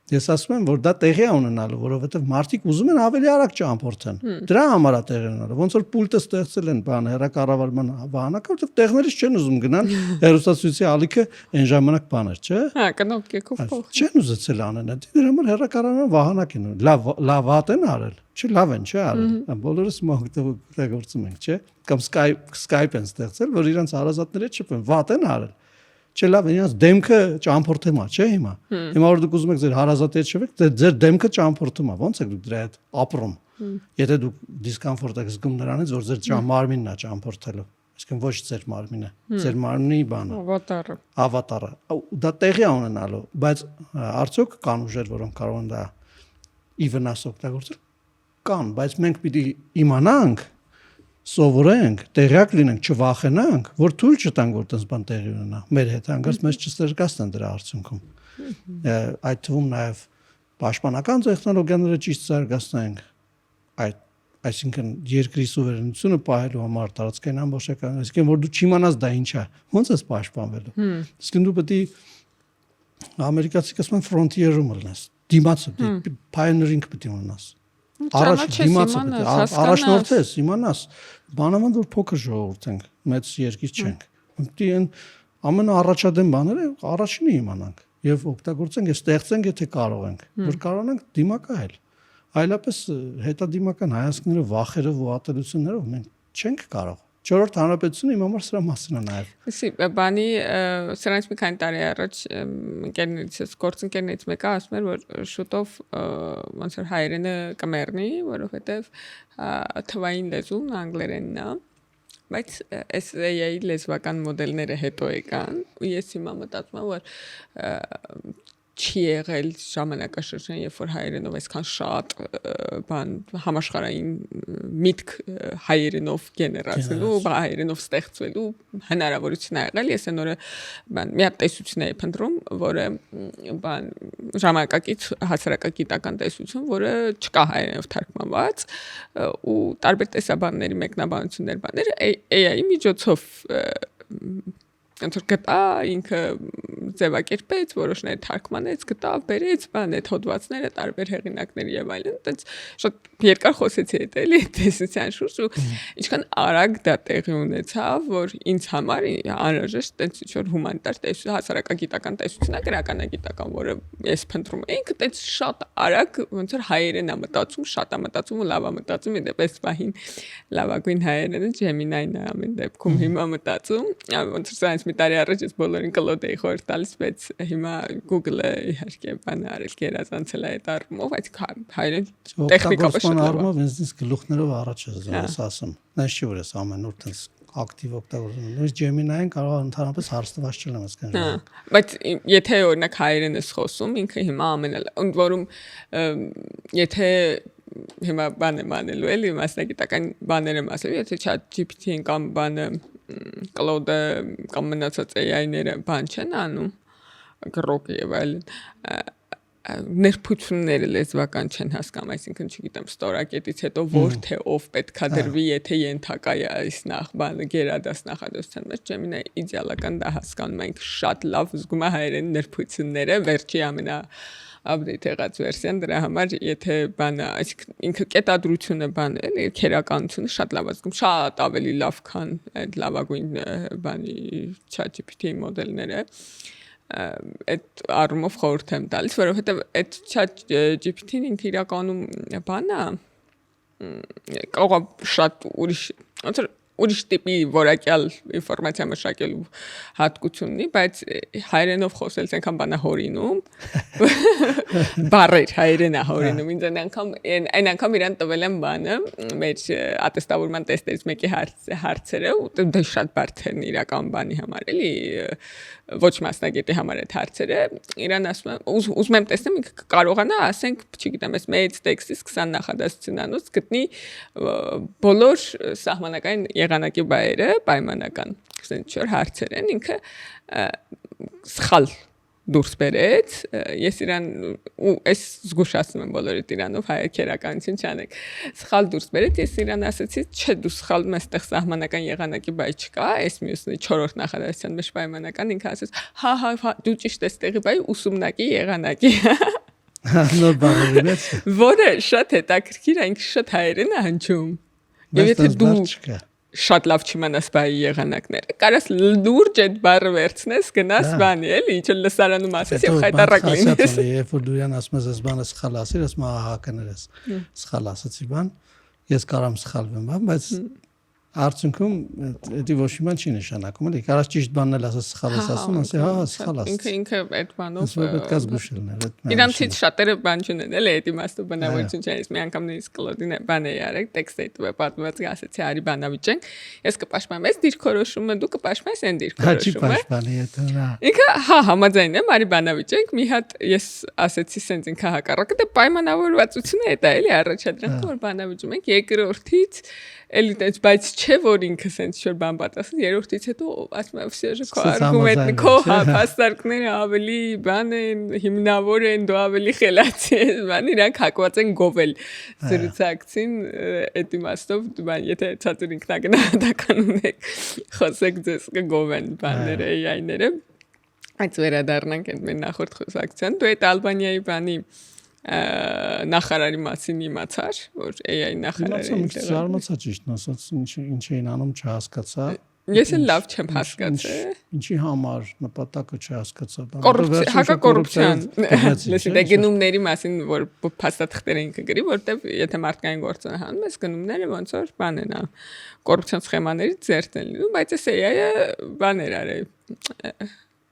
Ես ասում եմ, որ դա տեղի է ունենալու, որովհետև մարդիկ ուզում են ավելի արագ ճամփորդեն։ Դրա համար է տեղի ունենալու։ Ոնց որ պուլտը ստեղծել են բան հեռակառավարման վահանակը, որովհետև տեղներից չեն ուզում գնան հեռուստացույցի ալիքը այն ժամանակ բաներ, չէ՞։ Հա, կնոպկեքով փոխ։ Չեն ուզեցել անեն, դրա համար հեռակառավարման վահանակ են։ Լավ վատ են արել։ Չէ, լավ են, չէ՞ արել։ Բոլորս օգտագործում ենք, չէ՞։ Կամ Skype են ստեղծել, որ իրանց հարազատները չփեն, վատ են արել։ Չէ, լավ, իրաց դեմքը ճամփորդում է, չէ՞ հիմա։ Հիմա որ դուք ուզում եք ձեր հարազատի հետ շփվեք, ձեր դեմքը ճամփորդում է, ոնց եք դուք դրա հետ ապրում։ Եթե դուք դիսկոմֆորտ եք զգում նրանից, որ ձեր մարմինն է ճամփորդելու, այսինքն ոչ ձեր մարմինը, ձեր մարմնի բանը։ Ավատարը։ Դա տեղի է ունենալու, բայց արդյոք կան ուժեր, որոնք կարող են դա ի վնաս օգտագործել։ Կան, բայց մենք պիտի իմանանք, սովորենք, տեղյակ լինենք, չվախենանք, որ թույլ չտանք, որ տես բան տեղի ունենա։ Մեր հետ հանգարց մեզ չստրկացնեն դրա արդյունքում։ Այդ թվում նաև պաշտպանական տեխնոլոգիաները ճիշտ զարգացնենք, այսինքն երկրի սուվերենությունը պահելու համար տարածքային ամբողջական, այսինքն որ դու չիմանաս դա ինչ է, ո՞նց ես պաշտպանվելու։ Իսկ դու պետք է ամերիկացիք ասում են ֆրոնտիերում լինես, դիմացը, pioneering պետք է ունենաս։ Առաջ դիմացը առաջնորդես, իմանաս, բանավանդ որ փոքր ժողովուրդ ենք, մեծ երկիր չենք։ Պետք է ամենաառաջադեմ բաները առաջինը իմանանք եւ օգտագործենք, ստեղծենք, եթե կարող ենք, որ կարողանանք դիմակայել։ Այլապես հետադիմական հայացքները, վախերը, ատելություններով մենք չենք կարող։ Չորրորդ հանրապետությունը իմ համար սրա մասին է նաև։ Իսի բանի սրանից մի քանի տարի առաջ ընկերներից գործընկերներից մեկը ասում էր, որ շուտով ոնց որ հայերենը կմեռնի, որովհետև թվային լեզուն անգլերենն է, բայց այս AI լեզվական մոդելները հետո եկան, ու ես հիմա մտածում եմ, որ չի եղել ժամանակաշրջան, երբ որ հայերենով այսքան շատ բան համաշխարհային միտք հայերենով գեներացվելու, հայերենով ստեղծվելու հնարավորություն ա եղել։ Ես այն օրը բան մի հատ տեսություն էի փնտրում, որը բան ժամանակակից հասարակագիտական տեսություն, որը չկա հայերենով թարգմանված, ու տարբեր տեսաբանների մեկնաբանություններ բաներ AI-ի միջոցով ոնց որ գտա ինքը ձևակերպեց, որոշներ թարգմանեց, գտավ, բերեց, բան այդ հոդվածները տարբեր հեղինակների եւ այլն, այդպես շատ երկար խոսեցի այդ էլի տեսության շուրջ ու ինչքան արագ դա տեղի ունեցավ, որ ինձ համար անհրաժեշտ այդպես ինչ-որ հումանիտար տեսություն, հասարակագիտական տեսություն է, գրականագիտական, որը ես փնտրում էի, ինքը այդպես շատ արագ ոնց որ հայերեն է մտածում, շատ է մտածում ու լավ է մտածում, դեպս պահին լավագույն հայերենը Gemini-ն է ամեն դեպքում հիմա մտածում, ոնց որ սրանց մի տարի առաջ ես բոլորին կլոդ էի խորհուրդ տալիս, բայց հիմա Google-ը իհարկե բան արել, գերազանցել է այդ առումով, այդ հայերեն տեխնիկապես շատ լավ է։ Ինձ գլուխներով առաջ ես ասում։ Նայ չի որ ես ամեն օր տես ակտիվ օգտագործում։ Նույնիսկ Gemini-ն կարող է ընդհանրապես հարստված չլինի, ասկան։ Բայց եթե օրինակ հայերեն ես խոսում, ինքը հիմա ընդ որում եթե հիմա բան եմ անելու էլի մասնագիտական բաներ եմ ասելու, եթե ChatGPT-ին կամ բանը Claude կամ մնացած AI-ները բան չեն անում, գրոկը եւ այլն, ներբությունները լեզվական չեն հասկանում, այսինքն չգիտեմ, ստորակետից հետո որ թե ով պետքա դրվի, եթե ենթակա է այս բանը գերադաս նախադասության մեջ, Gemini իդեալական դա հասկանում ենք շատ լավ զգում է հայերեն ներբությունները, վերջի ամենա update եղած վերսիան դրա համար, եթե բանը, այսինքն ինքը կետադրությունը բանը, էլի քերականությունը շատ լավ զգում, շատ ավելի լավ քան այդ լավագույն բանի ChatGPT մոդելները։ Այդ առումով խորհուրդ եմ տալիս, որովհետև այդ ChatGPT-ն ինքը իրականում բանը կարող է շատ ուրիշ տիպի որակյալ ինֆորմացիա մշակելու հատկություն ունի, բայց հայերենով խոսելս այնքան բանա հորինում, բառեր հայերենա հորինում, ինձ այն անգամ իրան տվել եմ բանը, մեր ատեստավորման տեստերից մեկի հարցերը, ու դա շատ բարդ են իրական բանի համար, էլի ոչ մասնագետի համար այդ հարցերը, իրան ասում եմ, ուզում եմ տեսնեմ, ինքը կարողանա, ասենք, չգիտեմ, այս մեծ տեքստից 20 նախադասությունանոց գտնի բոլոր սահմանական եղանակի բայերը պայմանական 24 հարցեր են, ինքը սխալ դուրս բերեց, ես իրան ու այս զգուշացնում եմ բոլորիդ իրանով հայերքերականություն չանեք, սխալ դուրս բերեց, ես իրան ասացի, չէ, դու սխալում ես տեղ սահմանական եղանակի բայ չկա, այս մյուսն 4-րդ նախադասության մեջ պայմանական, ինքը ասեց, հա, դու ճիշտ ես տեղի բայ ուսումնակի եղանակի նոր բառերի մեջ, որը շատ հետաքրքիր, ինքը շատ հայերեն է հնչում, եւ եթե դու շատ լավ չիմանաս բայի եղանակները, կարաս լուրջ այդ բառը վերցնես, գնաս բանի, էլի, ինչ լսարանում ասես եւ խայտարակ լինես։ Երբ որ դու իրան ասում ես, այս բանը սխալ ասիր, ասում ահա կներես, սխալ ասացի բան, ես կարամ սխալվեմ, բայց արդյունքում դա ոչ մի բան չի նշանակում, էլի, կարաս ճիշտ բանն էլ ասես, սխալ ես ասում, ասի, հա, սխալ ասացի։ Ինքը այդ բանով պետք է զգուշելն է։ Իրանցից շատերը բան չունեն, էլի, այդ իմաստով բնավորություն չէ, ես մի անգամ նույնիսկ Claude-ին բան էի արել, տեքստ է պատմված, ասեցի, արի բանավիճենք, ես կպաշտպանեմ այս դիրքորոշումը, դու կպաշտպանես այն դիրքորոշումը։ Չի պաշտպանի եթե։ Ինքը հա համաձայն եմ, արի բանավիճենք, մի հատ ես ասեցի սենց ինքը հակառակը, դե պայմանավորվածությունը է դա, էլի, առաջադրանքը որ բանավիճում ենք, երկրորդից էլի տենց, բայց չէ որ ինքը սենց շուտ բան պատասխան, երրորդից հետո ասում եմ, «Սերը քո արգումենտը, քո հաստարկները ավելի բան են, հիմնավոր են, դու ավելի խելացի ես», բան իրանք հակված են գովել զրուցակցին, այդ իմաստով բան, եթե ցածր ինքնագնահատական ունեք, խոսեք ձեզ կգովեն բանները, AI-ները, այդ վերադառնանք այդ մեր նախորդ խոսակցության, դու այդ Ալբանիայի բանի նախարարի մասին իմացար, որ AI նախարարը զարմացա ճիշտն ասած, ինչ էին անում չհասկացա։ Ես էլ լավ չեմ հասկացել։ Ինչի համար նպատակը չհասկացա։ Հակակոռուպցիան։ Լսի, դե գնումների մասին, որ փաստաթղթեր են կգրի, որտեվ եթե մարդկային գործոնը հանում ես, գնումները ոնց որ բան են, կոռուպցիոն սխեմաներից ձերտ են լինում, բայց այս AI-ը բաներ արել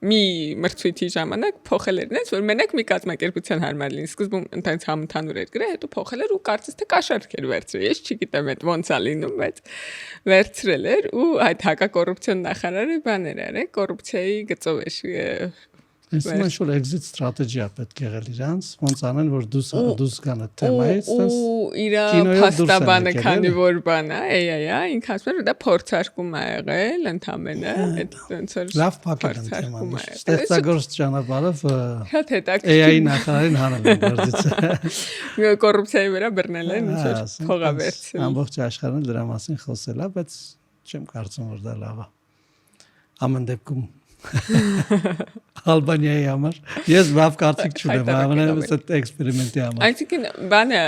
մի մրցույթի ժամանակ փոխել էր նենց որ մենակ մի կազմակերպության հարմար լինի սկզբում ընդհանուր համընդհանուր էր գրել հետո փոխել էր ու կարծես թե կաշառք էր վերցրել ես չգիտեմ այդ ոնց է լինում բայց վերցրել էր ու այդ հակակոռուպցիոն նախարարը բաներ արել կոռուպցիայի գծով էր Այսինքն ինչ-որ exit strategy-ա պետք եղել իրանց, ոնց անեն, որ դուս կան այդ թեմայից, ու իրա փաստաբանը քանի որ բան է, AI-ա, ինքը ասում է, դա փորձարկում է եղել, ընդամենը, այդ ոնց որ լավ փակել են թեման։ Ստեղծագործ ճանապարհով շատ հետաքրքիր AI նախարարին հանել են գործից։ Կոռուպցիայի վրա բռնել են, ինչ որ փողա վերցրել։ Ամբողջ աշխարհում դրա մասին խոսել է, բայց չեմ կարծում որ դա լավ է։ Ամեն դեպքում Ալբանիայի համար ես լավ կարծիք չունեմ, ամենևս այդ էքսպերիմենտի համար։ Այսինքն բանը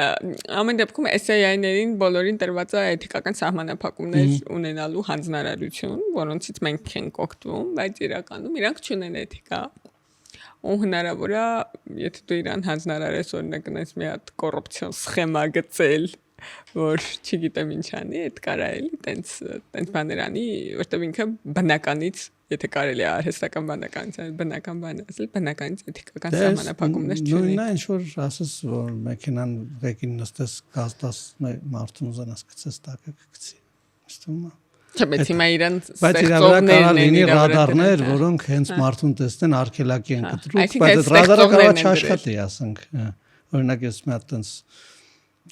ամեն դեպքում SAI-ներին բոլորին տրված է էթիկական սահմանափակումներ ունենալու հանձնարարություն, որոնցից մենք ենք օգտվում, բայց իրականում իրանք չունեն էթիկա։ Ու հնարավոր է, եթե դու իրան հանձնարարես, օրինակ այնպես մի հատ կոռուպցիոն սխեմա գծել, որ չգիտեմ ինչ անի, այդ կարա էլի տենց բաներ անի, որտեղ ինքը բնականից եթե կարելի է արհեստական բանականության բնական բան ասել բնականից էթիկական սահմանափակումներ չունի։ Նույնն է ինչ որ ասես որ մեքենան ղեկին նստես գազդաս մարդուն զանաս գցես տակը գցի։ Իստում է։ Չէ, բայց հիմա իրան ստեղծողներն են ռադարներ, որոնք հենց մարդուն տեսնեն արգելակի են կտրում, բայց այդ ռադարը կարող չաշխատի, ասենք։ Օրինակ ես մի հատ տենց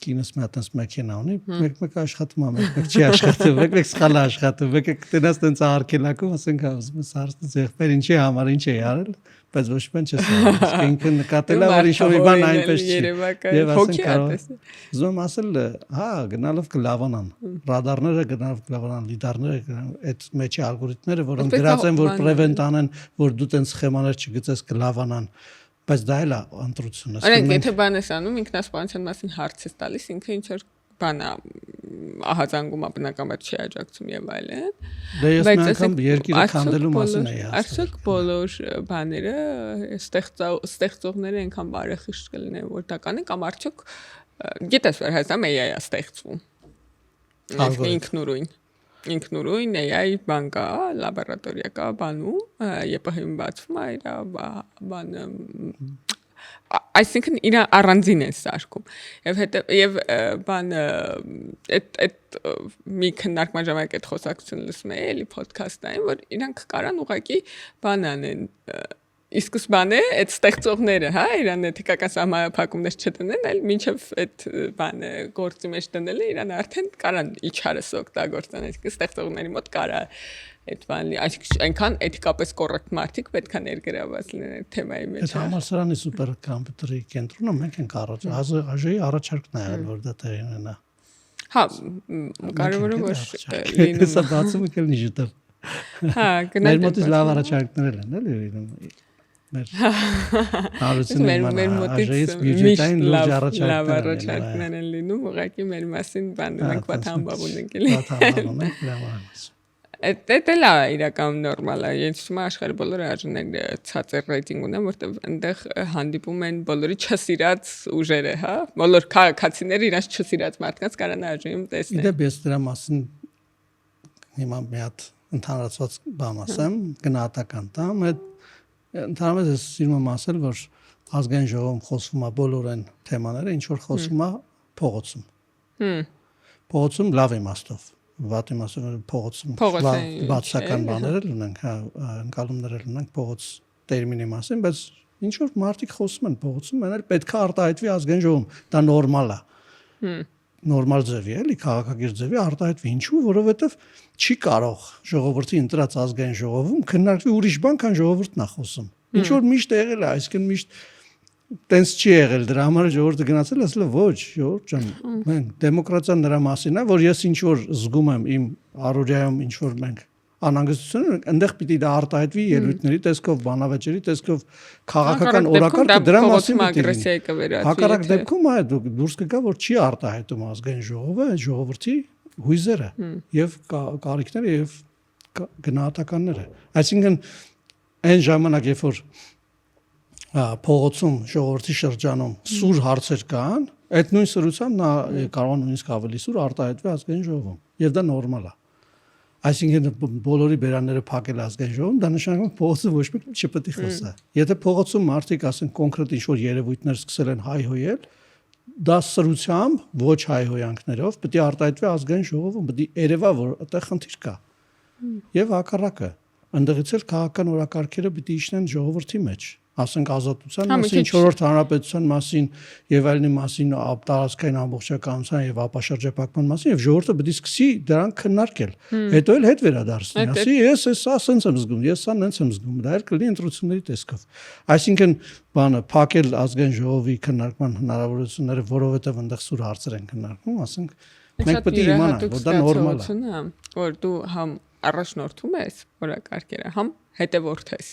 կինս մատանց մեքենա ունի, մեկ աշխատում է, մեկ չի աշխատում, մեկ սխալ աշխատում, մեկ կտենաս տենց արկելակում, ասենք ասում սարստ ձեղբեր ինչի համար ինչ է արել, բայց ոչ պեն չես արել։ Ինքը նկատել է, որ ինչ-որ բան այնպես չի։ Եվ ասենք կարող ուզում ասել, հա, գնալով կլավանան, ռադարները գնալով կլավանան, լիդարները, այդ մեջի ալգորիթմները, որոնք դրած են, որ պրևենտ անեն, որ դու տենց սխեմաներ չգծես կլավանան։ Բայց դա էլ է ընտրությունը։ Օրինակ, եթե բան ես անում, ինքնասպանության մասին հարց ես տալիս, ինքը ինչ որ բան է, ահազանգում է բնականաբար չի աջակցում եւ այլն։ Դե ես մի անգամ երկիրը քանդելու մասին էի ասում։ Արդյոք բոլոր բաները ստեղծողները այնքան բարեխիղճ կլինեն, որ դա կանեն կամ արդյոք գիտես որ հազամ AI-ը ստեղծվում։ Ինքնուրույն AI բան կա, լաբորատորիա կա, բանում, ԵՊՀ-ում բացվում է իր բանը, այսինքն իր առանձին է սարքում։ Եվ բանը այդ մի քննարկման ժամանակ այդ խոսակցությունը լսում էի, էլի ոդքասթային, որ իրանք կարան ուղղակի բան անեն Իսկ բանը այդ ստեղծողները, հա, իրան էթիկական սահմանափակումներ չդնեն, այլ մինչև այդ բանը գործի մեջ դնելը իրան արդեն կարան իջարս օգտագործեն, այսինքն ստեղծողների մոտ կարա այդ բանը, այսինքն այնքան էթիկապես կոռեկտ մարդիկ պետք է ներգրավված լինեն այդ թեմայի մեջ։ Այդ համալսարանի սուպեր կոմպյուտերի կենտրոնը մենք ենք ԱԺ-ի առաջարկն է եղել, որ դա տեղի ունենա։ Հա, կարևորը որ լինում։ Սա բացում եք էլ նիժտը։ Հա, մեր մոտից լավ առաջարկներ են, էլի։ Մեր մեր մոտից բյուջետային լավ առաջարկներ են լինում, ուղղակի մեր մասին բան մենք պատահաբավ ունենք էլի։ Այդ էլ է իրական նորմալ է, ես չեմ աշխարհի բոլոր արժանները ցածր ռեյտինգ ունեն, որտեղ այնտեղ հանդիպում են բոլորի չսիրած ուժերը, հա, բոլոր քաղաքացիները իրաց չսիրած մարդկանց կարան արժեում տեսնել։ Իդեպ ես դրա մասին հիմա մի հատ ընդհանրացված բան ասեմ, գնահատական տամ, այդ ընդհանրապես ես սիրում եմ ասել, որ ազգային ժողովում խոսվում է բոլոր այն թեմաները, ինչ որ խոսվում է փողոցում։ Փողոցում լավ իմաստով, վատ իմաստով փողոցում բացական բաներ ունենք, հա, ընկալումներ ունենք փողոց տերմինի մասին, բայց ինչ որ մարդիկ խոսում են փողոցում, մենալ պետք է արտահայտվի ազգային ժողովում, դա նորմալ է։ Նորմալ ձևի էլի քաղաքագիր ձևի արտահայտվի ինչու որովհետև չի կարող ժողովրդի ընտրած ազգային ժողովում քննարկվի ուրիշ բան քան ժողովուրդն է խոսում ինչ որ միշտ եղել է այսինքն միշտ տենց չի եղել դրա համար ժողովուրդը գնացել ասել է ոչ ժողովուրդ ջան մենք դեմոկրատիան նրա մասին է որ ես ինչ որ զգում եմ իմ առօրյայում ինչ որ մենք անհանգստություն այնտեղ պիտի դա արտահայտվի ելույթների տեսքով բանավեճերի տեսքով քաղաքական օրակարգը դրա մասին ագրեսիայի կվերածվի հակառակ դեպքում այ դուրս կգա որ չի արտահայտում ազգային ժողովը ժողովրդի հույզերը եւ կարիքները եւ գնահատականները այսինքն այն ժամանակ երբ որ փողոցում ժողովրդի շրջանում սուր հարցեր կան այդ նույն սրությամբ նա կարող նույնիսկ ավելի սուր արտահայտվի ազգային ժողովում եւ դա նորմալ է այսինքն բոլորի բերանները փակել ազգային ժողովում դա նշանակում փողոցը ոչ մի չպետք է խոսա եթե փողոցում մարդիկ ասեն կոնկրետ ինչ-որ երևույթներ սկսել են հայհոյել դա սրությամբ ոչ հայհոյանքներով պետք է արտահայտվի ազգային ժողովում պետք է երևա որ այդտեղ խնդիր կա եւ հակառակը ընդդեղից էլ քաղաքական օրակարգերը պետք է իջնեն ժողովրդի մեջ ասենք ազատության մասին, չորրորդ հանրապետության մասին եւ այլնի մասին, տարածքային ամբողջականության եւ ապաշրջապակման մասին եւ ժողովուրդը պետք է սկսի դրանք քննարկել։ Հետո էլ հետ վերադարձնի, ասի ես սա սենց եմ զգում, ես սա նենց եմ զգում, դա էլ կլինի ընտրությունների տեսքով։ Այսինքն բանը փակել ազգային ժողովի քննարկման հնարավորությունները, որովհետեւ այնտեղ սուր հարցեր են քննարկվում, ասենք մենք պետք է իմանանք, որ դա նորմալ է, որ դու համ առաջնորդում ես օրակարգերը, համ հետևորդ ես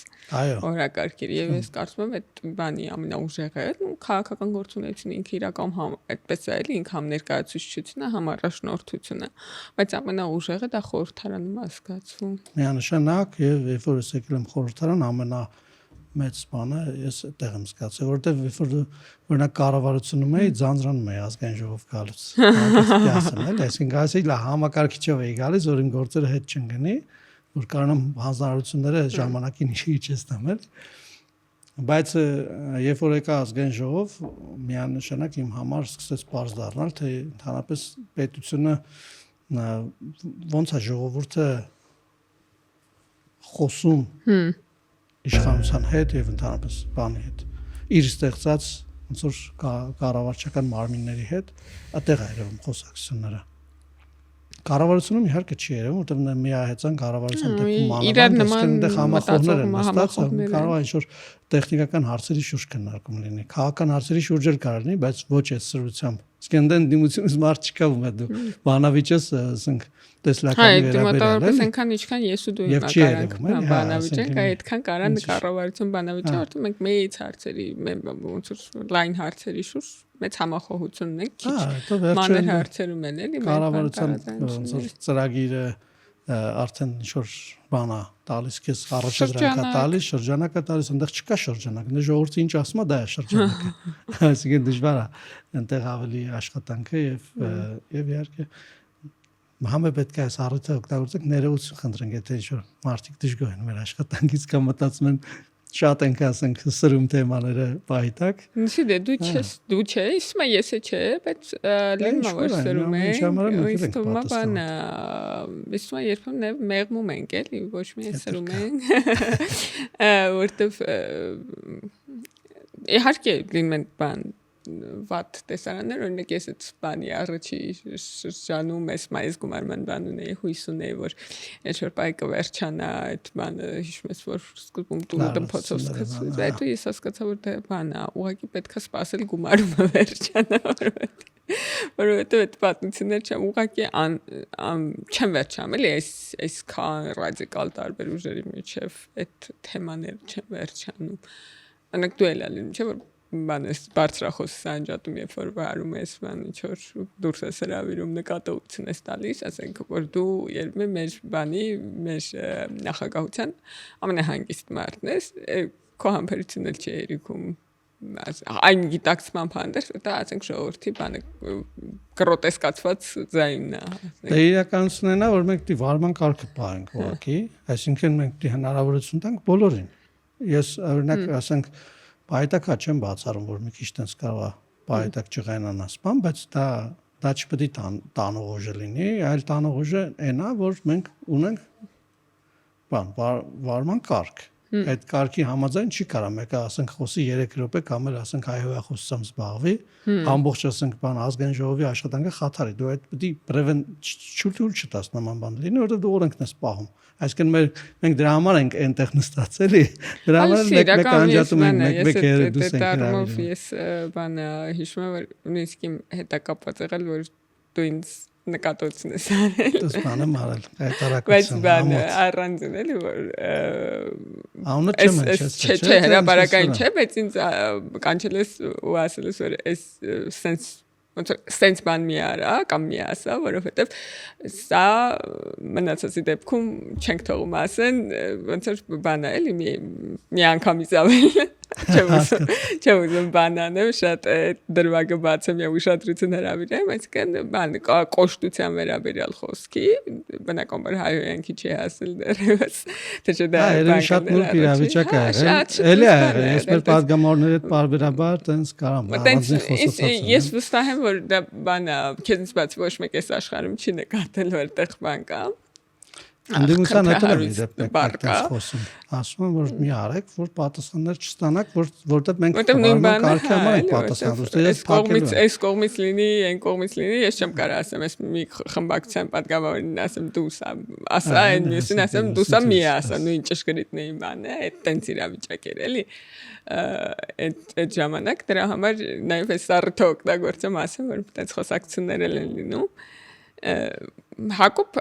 օրակարգերի եւ ես կարծում եմ այդ բանի ամենաուժեղը քաղաքական գործունեությունը ինքը իրական այդպես է էլի ինքը համ ներկայացուցչությունը համ առաջնորդությունը բայց ամենաուժեղը դա խորհրդարանում է զգացվում միանշանակ եւ երբ որ ես եկել եմ խորհրդարան ամենամեծ բանը ես այդտեղ եմ զգացել որովհետեւ երբ որ օրինակ կառավարությունում էի ձանձրանում էի ազգային ժողով գալուց ասեմ էլի այսինքն ասել համակարգիչով էի գալիս որ իմ գործերը հետ չընկնի որ կարողանամ հանձնարարությունները ժամանակին իջես տամել բայց երբ որ եկա ազգային ժողով միանշանակ իմ համար սկսեց բարձ դառնալ թե ընդհանրապես պետությունը ոնց է ժողովուրդը խոսում իշխանության հետ եւ ընդհանրապես բանի հետ իր ստեղծած ոնց որ կառավարչական մարմինների հետ այդտեղ է երևում խոսակցությունները։ Կառավարությունում իհարկե չի երևում, որտեղ միահեծան կառավարության դեպքում մանավանդ այնտեղ համախոհներ են նստած, կարող է ինչ-որ տեխնիկական հարցերի շուրջ քննարկում լինի։ Քաղաքական հարցերի շուրջ էլ կարող լինի, բայց ոչ այդ սրությամբ։ Իսկ այնտեղ դիմությունից մարդ չկա, ում է դու բանավիճես, ասենք, տեսլականի վերաբերյալ։ Այդ այնքան ինչքան ես ու դու նկարանք բանավիճենք, այդքան կարան կառավարություն բանավիճը, որտեղ մենք մեծ հարցերի, ոնց որ լայն հարցերի շուրջ մեծ համախոհություն ունենք, քիչ մանր հարցերում են էլի կառավարության ոնց որ ծրագիրը արդեն ինչ-որ բան է տալիս քեզ առաջադրանքա տալիս, շրջանակա տալիս, այնտեղ չկա շրջանակ, դե ժողովուրդը ինչ ասում է, դա է շրջանակը։ Այսինքն դժվար է այնտեղ ավելի աշխատանքը եւ իհարկե համը պետք է այս առիթը օգտագործենք, ներողություն խնդրենք, եթե ինչ-որ մարդիկ դժգոհ են մեր աշխատանքից կամ մտածում են շատ ենք ասենք սրում թեմաները բայտակ։ Նշի դե դու չես, հիմա եսը չէ, բայց լինում է սրում է։ Իսկ թվում է բանը, իսկ երբեմն մեղմում ենք էլի, ոչ մի սրում ենք։ Որտեվ իհարկե լինում են բան վատ տեսարաններ, օրինակ ես այդ բանի առաջի շրջանում ես մայիս գումարման բան ունեի, հույս ունեի, որ ինչ-որ բայ կվերջանա այդ բանը, հիշում ես, որ սկզբում տունը դմփոցով սկսվեց, բայց ես հասկացա, որ դա բան է, ուղղակի պետք է սպասել գումարումը վերջանա, որովհետև այդ պատմությունները չեմ ուղղակի չեմ վերջանում, էլի այսքան ռադիկալ տարբեր ուժերի միջև այդ թեմաները չեմ վերջանում, անակ դու էլ ալին, չէ՞ որ բանես բարձրախոս սանջատում երբ որ վարում ես բան ինչ-որ դուրս ես հրավիրում նկատողություն ես տալիս, ասենք որ դու երբ մեր բանի մեր նախագահության ամենահանգիստ մարդն ես, քո համբերությունն էլ չի երիքում այն գիտակցման փանդեր, դա ասենք ժողովրդի բանը գրոտեսկացված ձայնն է։ Դա իրականությունն է, որ մենք դի վարման կարգը պահենք ուղղակի, այսինքն մենք դի հնարավորություն տանք բոլորին։ Ես օրինակ ասենք բայտակա չեմ բացառում, որ մի քիչ տենց կարող է բայտակ ջղայնանաս, բայց դա չպետք է տանող ուժը լինի, այլ տանող ուժը այն է, որ մենք ունենք վարման կարգ։ Այդ կարգի համաձայն չի կարա մեկը ասենք խոսի 3 րոպե կամ էլ ասենք հայհոյախոսությամբ զբաղվի, ամբողջ ասենք բան ազգային ժողովի աշխատանքը խաթարի։ Դու այդ պետք է չտաս նման բան լինի, որովհետև դու օրենքն ես պահում։ Այսինքն մենք դրա համար ենք այնտեղ նստած էլի։ Դրա համար մեկ անջատում ենք, մեկ դուս ենք հրավիրում։ Ես բանը հիշում եմ, որ նույնիսկ իմ հետակապված եղել, որ դու ինձ նկատողություն ես արել։ Դուս բանը մարել, հայտարարություն։ Բայց բանը առանձին էլի որ անունը չեմ հնչեց։ Չէ, հրաբարական չէ, բայց ինձ կանչել ես ու ասել ես որ այս sense բան մի արա կամ մի ասա, որովհետև սա մնացածի դեպքում չենք թողում ասեն, ոնց որ բան է էլի մի անգամից ավել չեմ ուզում բան անեմ, շատ դրվագը բացեմ և ուշադրություն հրավիրեմ, այսինքն բան կոշտության վերաբերյալ խոսքի, բնականաբար հայհոյանքի չի հասել դեռևս, թե չէ դա շատ նուրբ իրավիճակ է եղել, էլի է եղել, ես մեր պատգամավորների հետ պարբերաբար տենց կարամ առանձին խոսացած ես վստահ եմ, որ դա բան է, քեզնից բաց ոչ մեկ այս աշխարհում չի նկատել, որ այդտեղ բան կա։ Անդիմության հետ էլ դեպք այդպես խոսում։ Ասում եմ, որ մի արեք, որ պատասխաններ չստանաք, որտեղ մենք վարման կարգի համար ենք պատասխանում։ Այս կողմից լինի, այն կողմից լինի, ես չեմ կարող ասեմ, այս մի խմբակցության պատգամավորին ասեմ դու սա, ասա, այն մյուսին ասեմ դու սա մի ասա, նույն ճշգրիտն է իմ բանը, այդ տենց իրավիճակ էր էլի։ Այդ ժամանակ դրա համար նաև այս առիթը օգտագործեմ ասեմ, որ այդպես խոսակցություններ են լինում։ Հակոբ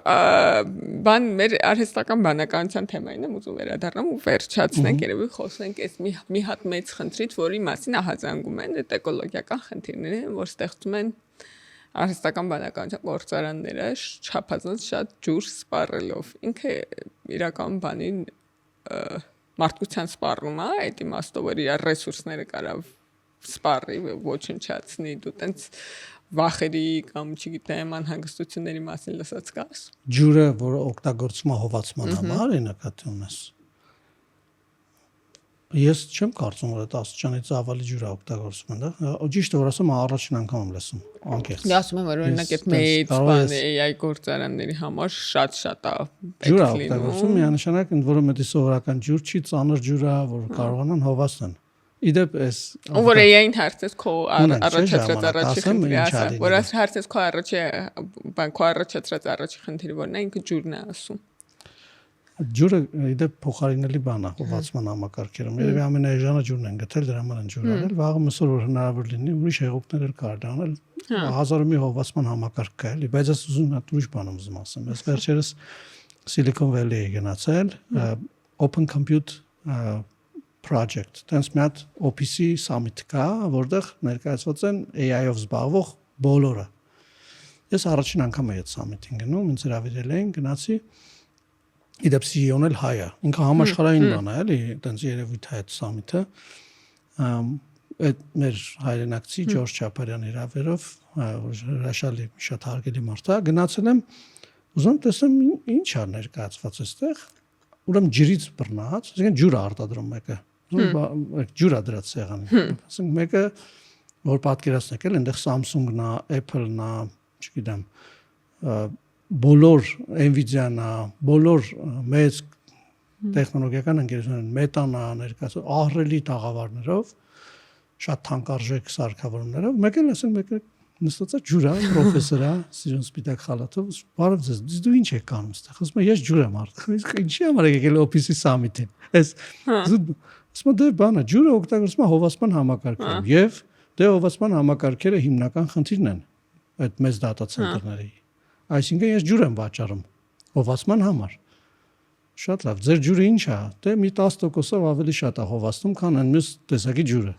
բան մեր արհեստական բանականության թեմային եմ ուզում վերադառնամ ու վերջացնենք երևի խոսենք այս մի հատ մեծ խնդրից, որի մասին ահազանգում են այդ էկոլոգիական խնդիրները, որ ստեղծում են արհեստական բանականության գործարանները չափազանց շատ ջուր սպառելով։ Ինքը իրական բանին մարդկության սպառում է, այդ իմաստով որ իր ռեսուրսները կարավ սպառի, ոչնչացնի, դու տենց վախերի կամ չգիտեմ անհանգստությունների մասին լսած կաս։ Ջուրը, որ օգտագործվում է հովացման համար, նկատի ունես։ Ես չեմ կարծում, որ այդ աստիճանից ավելի ջուր է օգտագործվում, դա։ Ճիշտ որ ասեմ, առաջին անգամ եմ լսում, անկեղծ։ Ես ասում եմ, որ օրինակ այդ մեծ բան AI գործարանների համար շատ է ջուր է օգտագործվում, միանշանակ ընդ որում դա սովորական ջուր չի, ծանր ջուր է, որ կարողանան հովացնել։ Իդեպ էս որ այն հարցես քո առաջացած առաջի խնդիրը ասա, որ այս հարցես քո առաջացած առաջի խնդիրը որն է ինքը ջուրն է ասում։ Ջուրը իդեպ փոխարինելի բան է հովացման համակարգերում։ Երևի ամենաեժանը ջուրն են գտել, դրա համար են ջուր արել, վաղը մսոր որ հնարավոր լինի, ուրիշ հեղուկներ էլ կարող դառնալ։ Հազարումի հովացման համակարգ կա էլի, բայց ես ուզում եմ ուրիշ բան ուզում ասեմ։ Ես վերջերս Silicon Valley-ի գնացել, Open Compute project, տենց մի հատ OPC summit կա, որտեղ ներկայացված են AI-ով զբաղվող բոլորը։ Ես առաջին անգամ եմ այդ summit-ին գնում, ինձ հրավիրել էին, գնացի Իդեպ CEO-ն էլ հայ է։ Ինքը համաշխարհային բան է, էլի, տենց երևույթ է այդ summit-ը։ Այդ մեր հայրենակցի Ջորջ Չապարյանի հրավերով, հրաշալի շատ հարգելի մարդ է, գնացել եմ, ուզում տեսեմ ինչ է ներկայացված այստեղ։ Ուրեմն ջրից բռնած, այսինքն ջուր է արտադրում մեկը։ Ջուր է դրած սեղանին։ Ասենք մեկը որ պատկերացնեք էլ, այնտեղ Samsung-ն է, Apple-ն է, չգիտեմ, բոլոր Nvidia-ն է, բոլոր մեծ տեխնոլոգիական ընկերություններ, Meta-ն է ներկայացնում ահռելի տաղավարներով, շատ թանկարժեք սարքավորումներով, մեկ էլ ասենք մեկը նստած է ջուր է, պրոֆեսոր է, սիրուն սպիտակ խալաթով, բարև ձեզ, դու ինչ եք անում այստեղ։ Ասում եմ, ես ջուր եմ արտադրում։ Իսկ ինչի համար եք եկել OPC summit-ին։ Ասում դե բանը, ջուրը օգտագործվում է հովացման համակարգերում եւ դե հովացման համակարգերը հիմնական խնդիրն են այդ մեծ data center-ների։ Այսինքն ես ջուր եմ վաճառում հովացման համար։ Շատ լավ, ձեր ջուրը ինչ է։ Դե մի 10%-ով ավելի շատ է հովացնում, քան այն մյուս տեսակի ջուրը։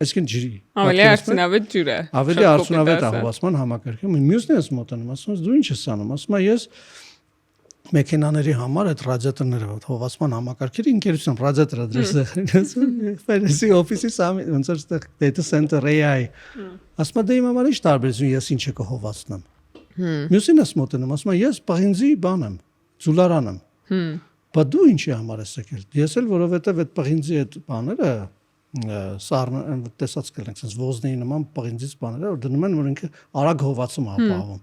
Այսինքն ջրի։ Ավելի արդյունավետ ջուր է։ Ավելի արդյունավետ է հովացման համակարգում։ Մյուսն ես մոտենում, ասում ես դու ինչ ես անում, ասում եմ ես մեքենաների համար այդ ռադիատորները հովացման համակարգերի ընկերություն ռադիատորը դրել ֆերեսի օֆիսի սամի ոնց որ այդտեղ data center AI ասում եմ դե իմ համար ինչ տարբերություն ես ինչ եք հովացնում։ Մյուսին ես մոտենում, ասում եմ ես պղինձի բան եմ, ձուլարան եմ։ Բա դու ինչի համար ես եկել։ Ես էլ որովհետև այդ պղինձի այդ բաները սառն տեսած կլենք, sense ոզնեի նման պղինձից բաները որ դնում են որ ինքը արագ հովացում է ապահովում։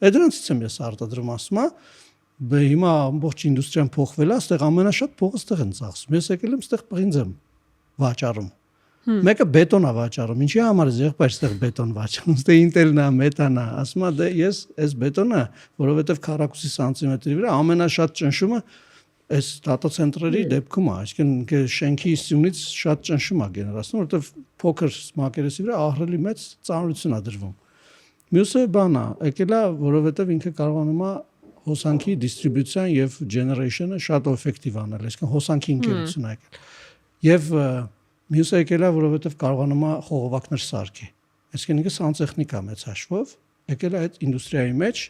Այդ դրանից եմ ես արտադրում, ասում եմ Բե հիմա ամբողջ ինդուստրիան փոխվել է, այստեղ ամենաշատ փողը այստեղ են ծախսում։ Ես եկել եմ այստեղ պղինձ եմ վաճառում։ Մեկը բետոն է վաճառում։ Ինչի համար է եղբայր այստեղ բետոն վաճառում։ Դե Intel-ն է, Meta-ն է, ասում եմ դե ես այս բետոնը, որովհետև քառակուսի սանտիմետրի վրա ամենաշատ ճնշումը այս data center-երի դեպքում է, այսինքն շենքի սյունից շատ ճնշում է գեներացնում, որովհետև փոքր մակերեսի վրա ահռելի մեծ ծանրություն է դրվում։ Մյուսը բան է, եկել է, որովհետև ինքը կարողանում է հոսանքի distribution եւ generation-ը շատ էֆեկտիվ անել, այսինքն հոսանքի ընկերություն է եկել։ Եվ մյուսը եկել է, որովհետեւ կարողանում է խողովակներ սարքի։ Այսինքն ինքը սանտեխնիկա մեծ հաշվով եկել է այդ ինդուստրիայի մեջ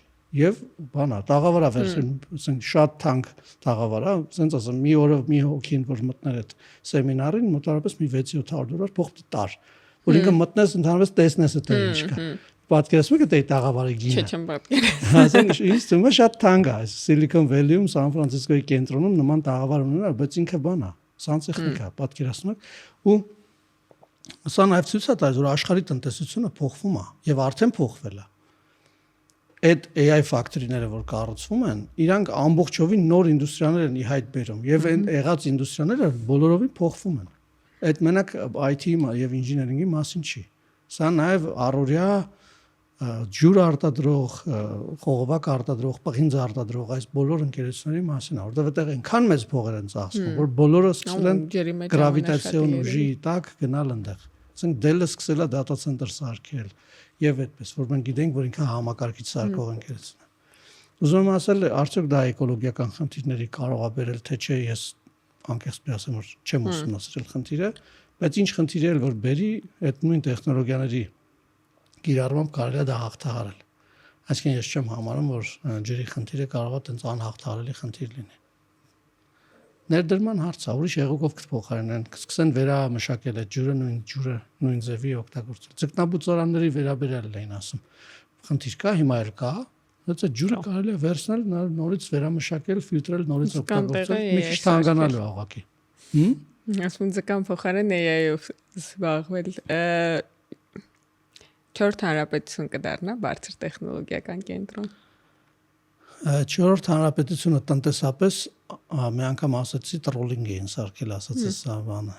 եւ բանա, տաղավարա վերցրել, ասենք շատ թանկ տաղավարա, ասենց ասեմ, մի օրով մի հոգին որ մտներ այդ սեմինարին, մոտավորապես մի $600-700 փող տար, որ ինքը մտնես ընդհանրապես տեսնես դա ինչ կա։ Պատկերացնում եք այդ տաղավարի գինը։ Չեմ պատկերացնում։ Ասենք ինձ թվում է շատ թանկ է, Silicon Valley-ում, San Francisco-ի կենտրոնում նման տաղավար ունենալ, բայց ինքը բան է, սանտեխնիկա, պատկերացնում եք, ու սա նաև ցույց է տալիս, որ աշխարհի տնտեսությունը փոխվում է եւ արդեն փոխվել է։ Այդ AI factory-ները, որ կառուցվում են, իրանք ամբողջովին նոր ինդուստրիաներ են ի հայտ բերում եւ այն եղած ինդուստրիաները բոլորովին փոխվում են։ Այդ մենակ IT-ի եւ ինժեներինգի մասին չի։ Սա նաև առօրյա ջուր արտադրող, խողովակ արտադրող, պղինձ արտադրող այս բոլոր ընկերությունների մասին է, որտեղ այդտեղ այնքան մեծ փողեր են ծախսվում, որ բոլորը սկսել են գրավիտացիոն ուժի տակ գնալ այնտեղ։ Ասենք Dell-ը սկսել է data center սարքել եւ այդպես, որ մենք գիտենք, որ ինքը համակարգիչ սարքող ընկերություն է։ Ուզում եմ ասել, արդյոք դա էկոլոգիական խնդիրների կարող է բերել, թե չէ, ես անկեղծ ասեմ, որ չեմ ուսումնասիրել խնդիրը, բայց ինչ խնդիր է, որ բերի այդ նույն տեխնոլոգիաների գիրառմամբ կարելի է դա հաղթահարել։ Այսինքն ես չեմ համարում, որ ջրի խնդիրը կարող է տենց անհաղթահարելի խնդիր լինի։ Ներդրման հարց է, ուրիշ եղուկով կփոխարինեն, կսկսեն վերամշակել այդ ջուրը նույն ձևի օգտագործել։ Ձկնաբուծարանների վերաբերյալ էին ասում։ Խնդիր կա, հիմա էլ կա, բայց այդ ջուրը կարելի է վերցնել, նորից վերամշակել, ֆիլտրել, նորից օգտագործել, մի քիչ թանկանալու աղակի։ Ասում ձկան փոխարեն AI-ով զբաղվել։ 4 հանրապետություն կդառնա բարձր տեխնոլոգիական կենտրոն։ 4 հանրապետությունը տնտեսապես մի անգամ ասացի տրոլինգ էին սարքել, ասացի սա բանը։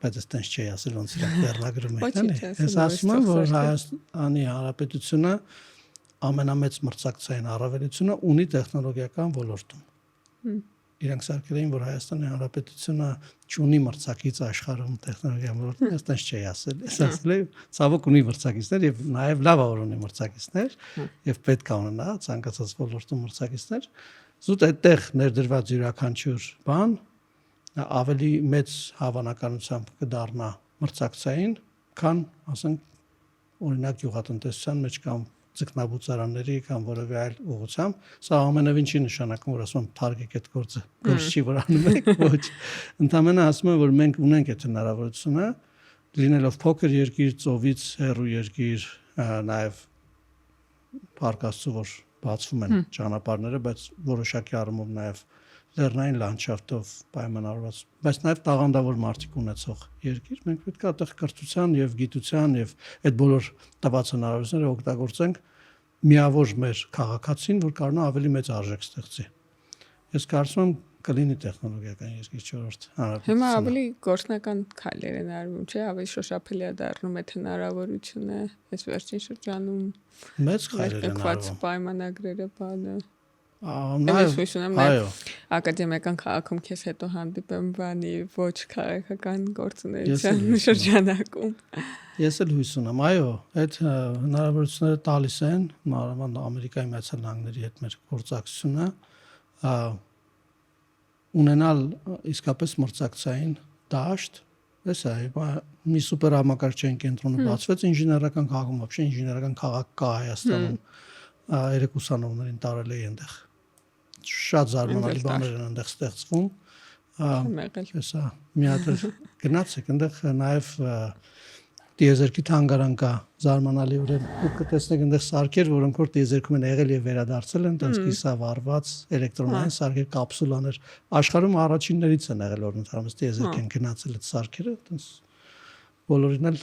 բայց այստեղ չի ասել ոնց իրենք վերնագրում Ոչ, են, չէ, ես ասում եմ, որ Հայաստանի Հանրապետությունը ամենամեծ մրցակցային առավելությունը ունի տեխնոլոգիական ոլորտում։ Իրանք սարքել էին, որ Հայաստանի Հանրապետությունը չունի մրցակից աշխարհում տեխնոլոգիական ոլորտում, այստեղ չի ասել։ Ես ասել եմ, ցավոք ունի մրցակիցներ եւ նաեւ լավ է որ ունի մրցակիցներ եւ պետք է ունենա ցանկացած ոլորտում մրցակիցներ։ Զուտ այդտեղ ներդրված յուրաքանչյուր բան ավելի մեծ հավանականությամբ կդառնա մրցակցային, քան, ասենք, օրինակ յուղատնտեսության մեջ կամ ձկնաբուծարանների կամ որևէ այլ ուղղությամբ, սա ամենևին չի նշանակում, որ ասում եմ թարգեք այդ գործը, գործ չի որ անում եք, ոչ։ Ընդամենը ասում եմ, որ մենք ունենք այդ հնարավորությունը, լինելով փոքր երկիր, ծովից հեռու երկիր, նաև Փարքաստու որ բացվում են ճանապարհները, բայց որոշակի առումով նաև լեռնային լանդշաֆտով պայմանավորված, բայց նաև տաղանդավոր մարդիկ ունեցող երկիր, մենք պետք է այդտեղ կրթության եւ գիտության եւ այդ բոլոր տված հնարավորությունները օգտագործենք միավոր մեր քաղաքացին, որ կարողանա ավելի մեծ արժեք ստեղծի։ Ես կարծում եմ կլինի տեխնոլոգիական երկիր 4-րդ հանրապետություն։ Հիմա ավելի գործնական քայլեր են արվում, չէ՞, ավելի շոշափելի է դառնում այդ հնարավորությունը, այս վերջին շրջանում մեծ քայլեր են արվում։ Պայմանագրերը բանը Նաև հույս ունեմ նաև ակադեմիական քաղաքում քեզ հետո հանդիպեմ բանի ոչ քաղաքական գործունեության շրջանակում։ Ես էլ հույս ունեմ, այո, այդ հնարավորությունները տալիս են, մանավանդ Ամերիկայի Միացյալ Նահանգների հետ մեր գործակցությունը ունենալ իսկապես մրցակցային դաշտ, էս է, մի սուպեր համակարգչային կենտրոնը բացվեց ինժեներական քաղաքում, вообще ինժեներական քաղաք կա Հայաստանում, երեք ուսանողներին տարել է այնտեղ շատ զարմանալի բաներ են այնտեղ ստեղծվում։ Հեսա մի հատ գնացեք այնտեղ նաև տիեզերքի թանգարան կա զարմանալիորեն դուք կտեսնեք այնտեղ սարքեր, որոնք որ տիեզերքում են եղել եւ վերադարձել են, այնտեղ կիսավառված էլեկտրոնային սարքեր, կապսուլաներ աշխարհում առաջիններից են եղել, որ ընդհանրապես տիեզերք են գնացել այդ սարքերը, այնպես բոլորին էլ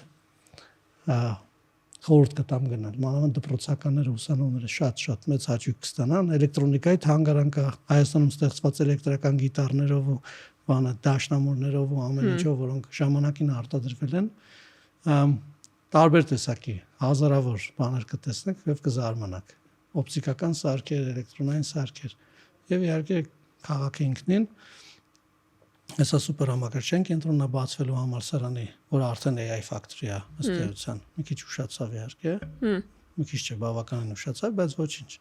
խորհուրդ կտամ գնալ, մանավանդ դպրոցականները, ուսանողները շատ մեծ հաճույք կստանան, էլեկտրոնիկայի թանգարան կա Հայաստանում ստեղծված էլեկտրական գիտարներով ու բանը դաշնամուրներով ու ամեն ինչով, որոնք ժամանակին արտադրվել են, տարբեր տեսակի հազարավոր բաներ կտեսնեք եւ կզարմանաք, օպտիկական սարքեր, էլեկտրոնային սարքեր եւ իհարկե քաղաքը ինքնին Հեսա սուպեր համակարգչային կենտրոնը բացվելու համալսարանի, որ արդեն AI factory է ըստ էության։ Մի քիչ ուշացավ իհարկե։ Մի քիչ չէ, բավականին ուշացավ, բայց ոչինչ։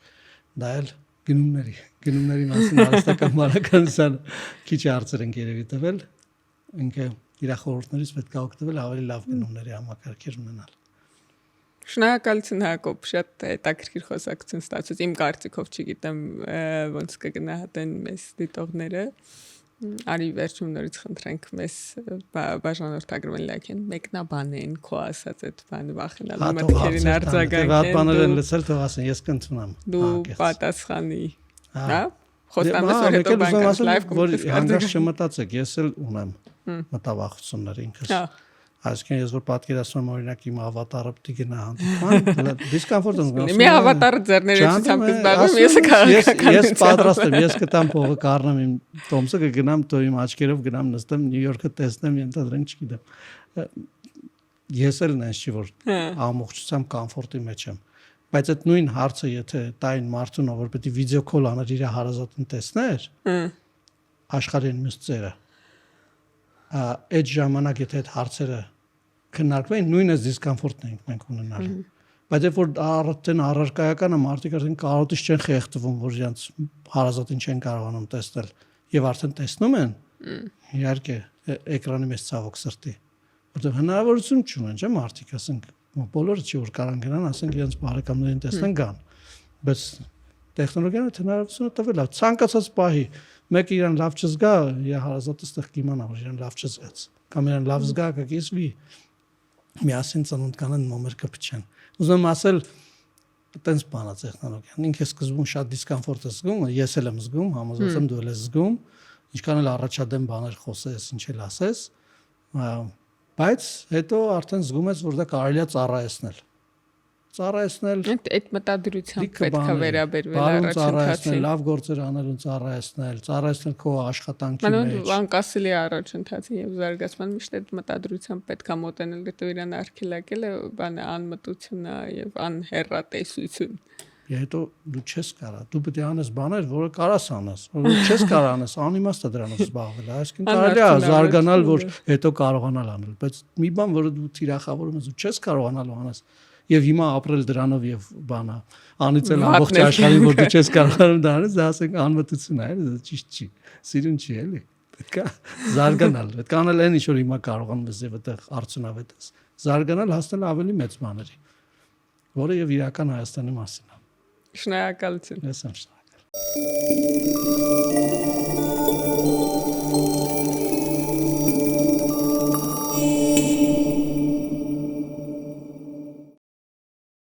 Դա էլ գնումների մասին հարստական բանականության քիչ հարցեր են երևի տվել։ Ինքը իր խորհուրդներից պետք է օգտվել ավելի լավ գնումների համակարգեր ունենալ։ Շնորհակալություն Հակոբ, շատ հետաքրքիր խոսակցություն ստացվեց։ Իմ կարծիքով չգիտեմ ոնց կգնահատեն մեզ դիտողները։ Արի վերջում նորից խնդրենք մեզ բաժանորդագրվել լայքեն մեկնաբանեն քո ասած այդ բանը վախենալու մտքերին արձագանքեն վատ բաներ են լսել թող ասեն ես կընդունեմ դու պատասխանի հա խոստամես որ հետո բանկաս լայվ կոմենտ հանգած չմտածեք ես էլ ունեմ մտավախություններ ինքս այսինքն ես որ պատկերացնում եմ օրինակ իմ ավատարը պիտի գնա հանդիպման դիսկոմֆորտ եմ զգում մի ավատարը ձեռներեցությամբ զբաղվում ես քաղաքական ես պատրաստ եմ ես կտամ փողը կառնեմ իմ տոմսը կգնամ տո իմ աչքերով գնամ նստեմ Նյու Յորքը տեսնեմ ենթադրենք չգիտեմ ես էլ նենց չի որ ամբողջությամբ կոմֆորտի մեջ եմ բայց այդ նույն հարցը եթե տային մարդուն որ պետք է վիդեո քոլ աներ իր հարազատին տեսներ աշխարհի մյուս ծերը այդ ժամանակ եթե այդ հարցերը քննարկվեն նույնս դիսկոմֆորտն ենք մենք ունենալու բայց երբ որ արդեն առարկայականը մարդիկ արդեն կարոտից չեն խեղդվում որ իրենց հարազատին չեն կարողանում տեսնել եւ արդեն տեսնում են իհարկե էկրանի մեջ ցավոք սրտի որտեղ հնարավորություն չունեն չէ մարդիկ ասենք բոլորը չի որ կարան գնան ասենք իրենց բարեկամներին տեսնեն գան բայց տեխնոլոգիան հնարավորությունը տվել է ցանկացած պահի մեկը իրան լավ չզգա իր հարազատը ստեղ կիմանա որ իրան լավ չզգաց կամ իրան լավ զգա կկիսվի միասին ծնունդ կանեն նոմեր կփչեն ուզում եմ ասել այտենց բանա տեխնոլոգիան ինքը սկզբում շատ դիսկոմֆորտ է զգում ես էլ եմ զգում համոզված եմ դու էլ ես զգում ինչքան էլ առաջադեմ բաներ խոսես ինչ էլ ասես բայց հետո արդեն զգում ես որ դա կարելի է ծառայեցնել ծառայեցնել, այդ մտադրությամբ լիքը պետք է բաներ, վերաբերվել բարուն ծառայեցնել, առաջընթացին։ լավ գործեր անելուն ծառայեցնել քո աշխատանքի Մանավանդ մեջ։ անկասելի առաջընթացին եւ զարգացման միշտ այդ մտադրությամբ պետք է մոտենել, որտեղ իրան արգելակել է բանը անմտությունն է եւ անհեռատեսություն։ Եվ հետո դու չես կարա, դու պետք է անես բաներ, որը կարաս անես, որ չես կարա անես, անիմաստ է դրանով զբաղվել, այսինքն կարելի է զարգանալ, որ հետո կարողանալ անել, բայց մի բան, որը դու թիրախավորում ես ու չես կարողանալու անես, եւ հիմա ապրել դրանով եւ բանա, անիծել ամբողջ աշխարհին, որ դու չես կարողանում դա անես, դա ասենք անմտություն է, դա ճիշտ չի, սիրուն չի էլի։ Պետք է զարգանալ, պետք է անել այն ինչ որ հիմա կարողանում ես եւ այդտեղ արդյունավետ ես։ Զարգանալ հասնել ավելի մեծ բաների, որը եւ իրական Հայաստանի մասին է։ Շնորհակալություն։ Ես եմ շնորհակալ։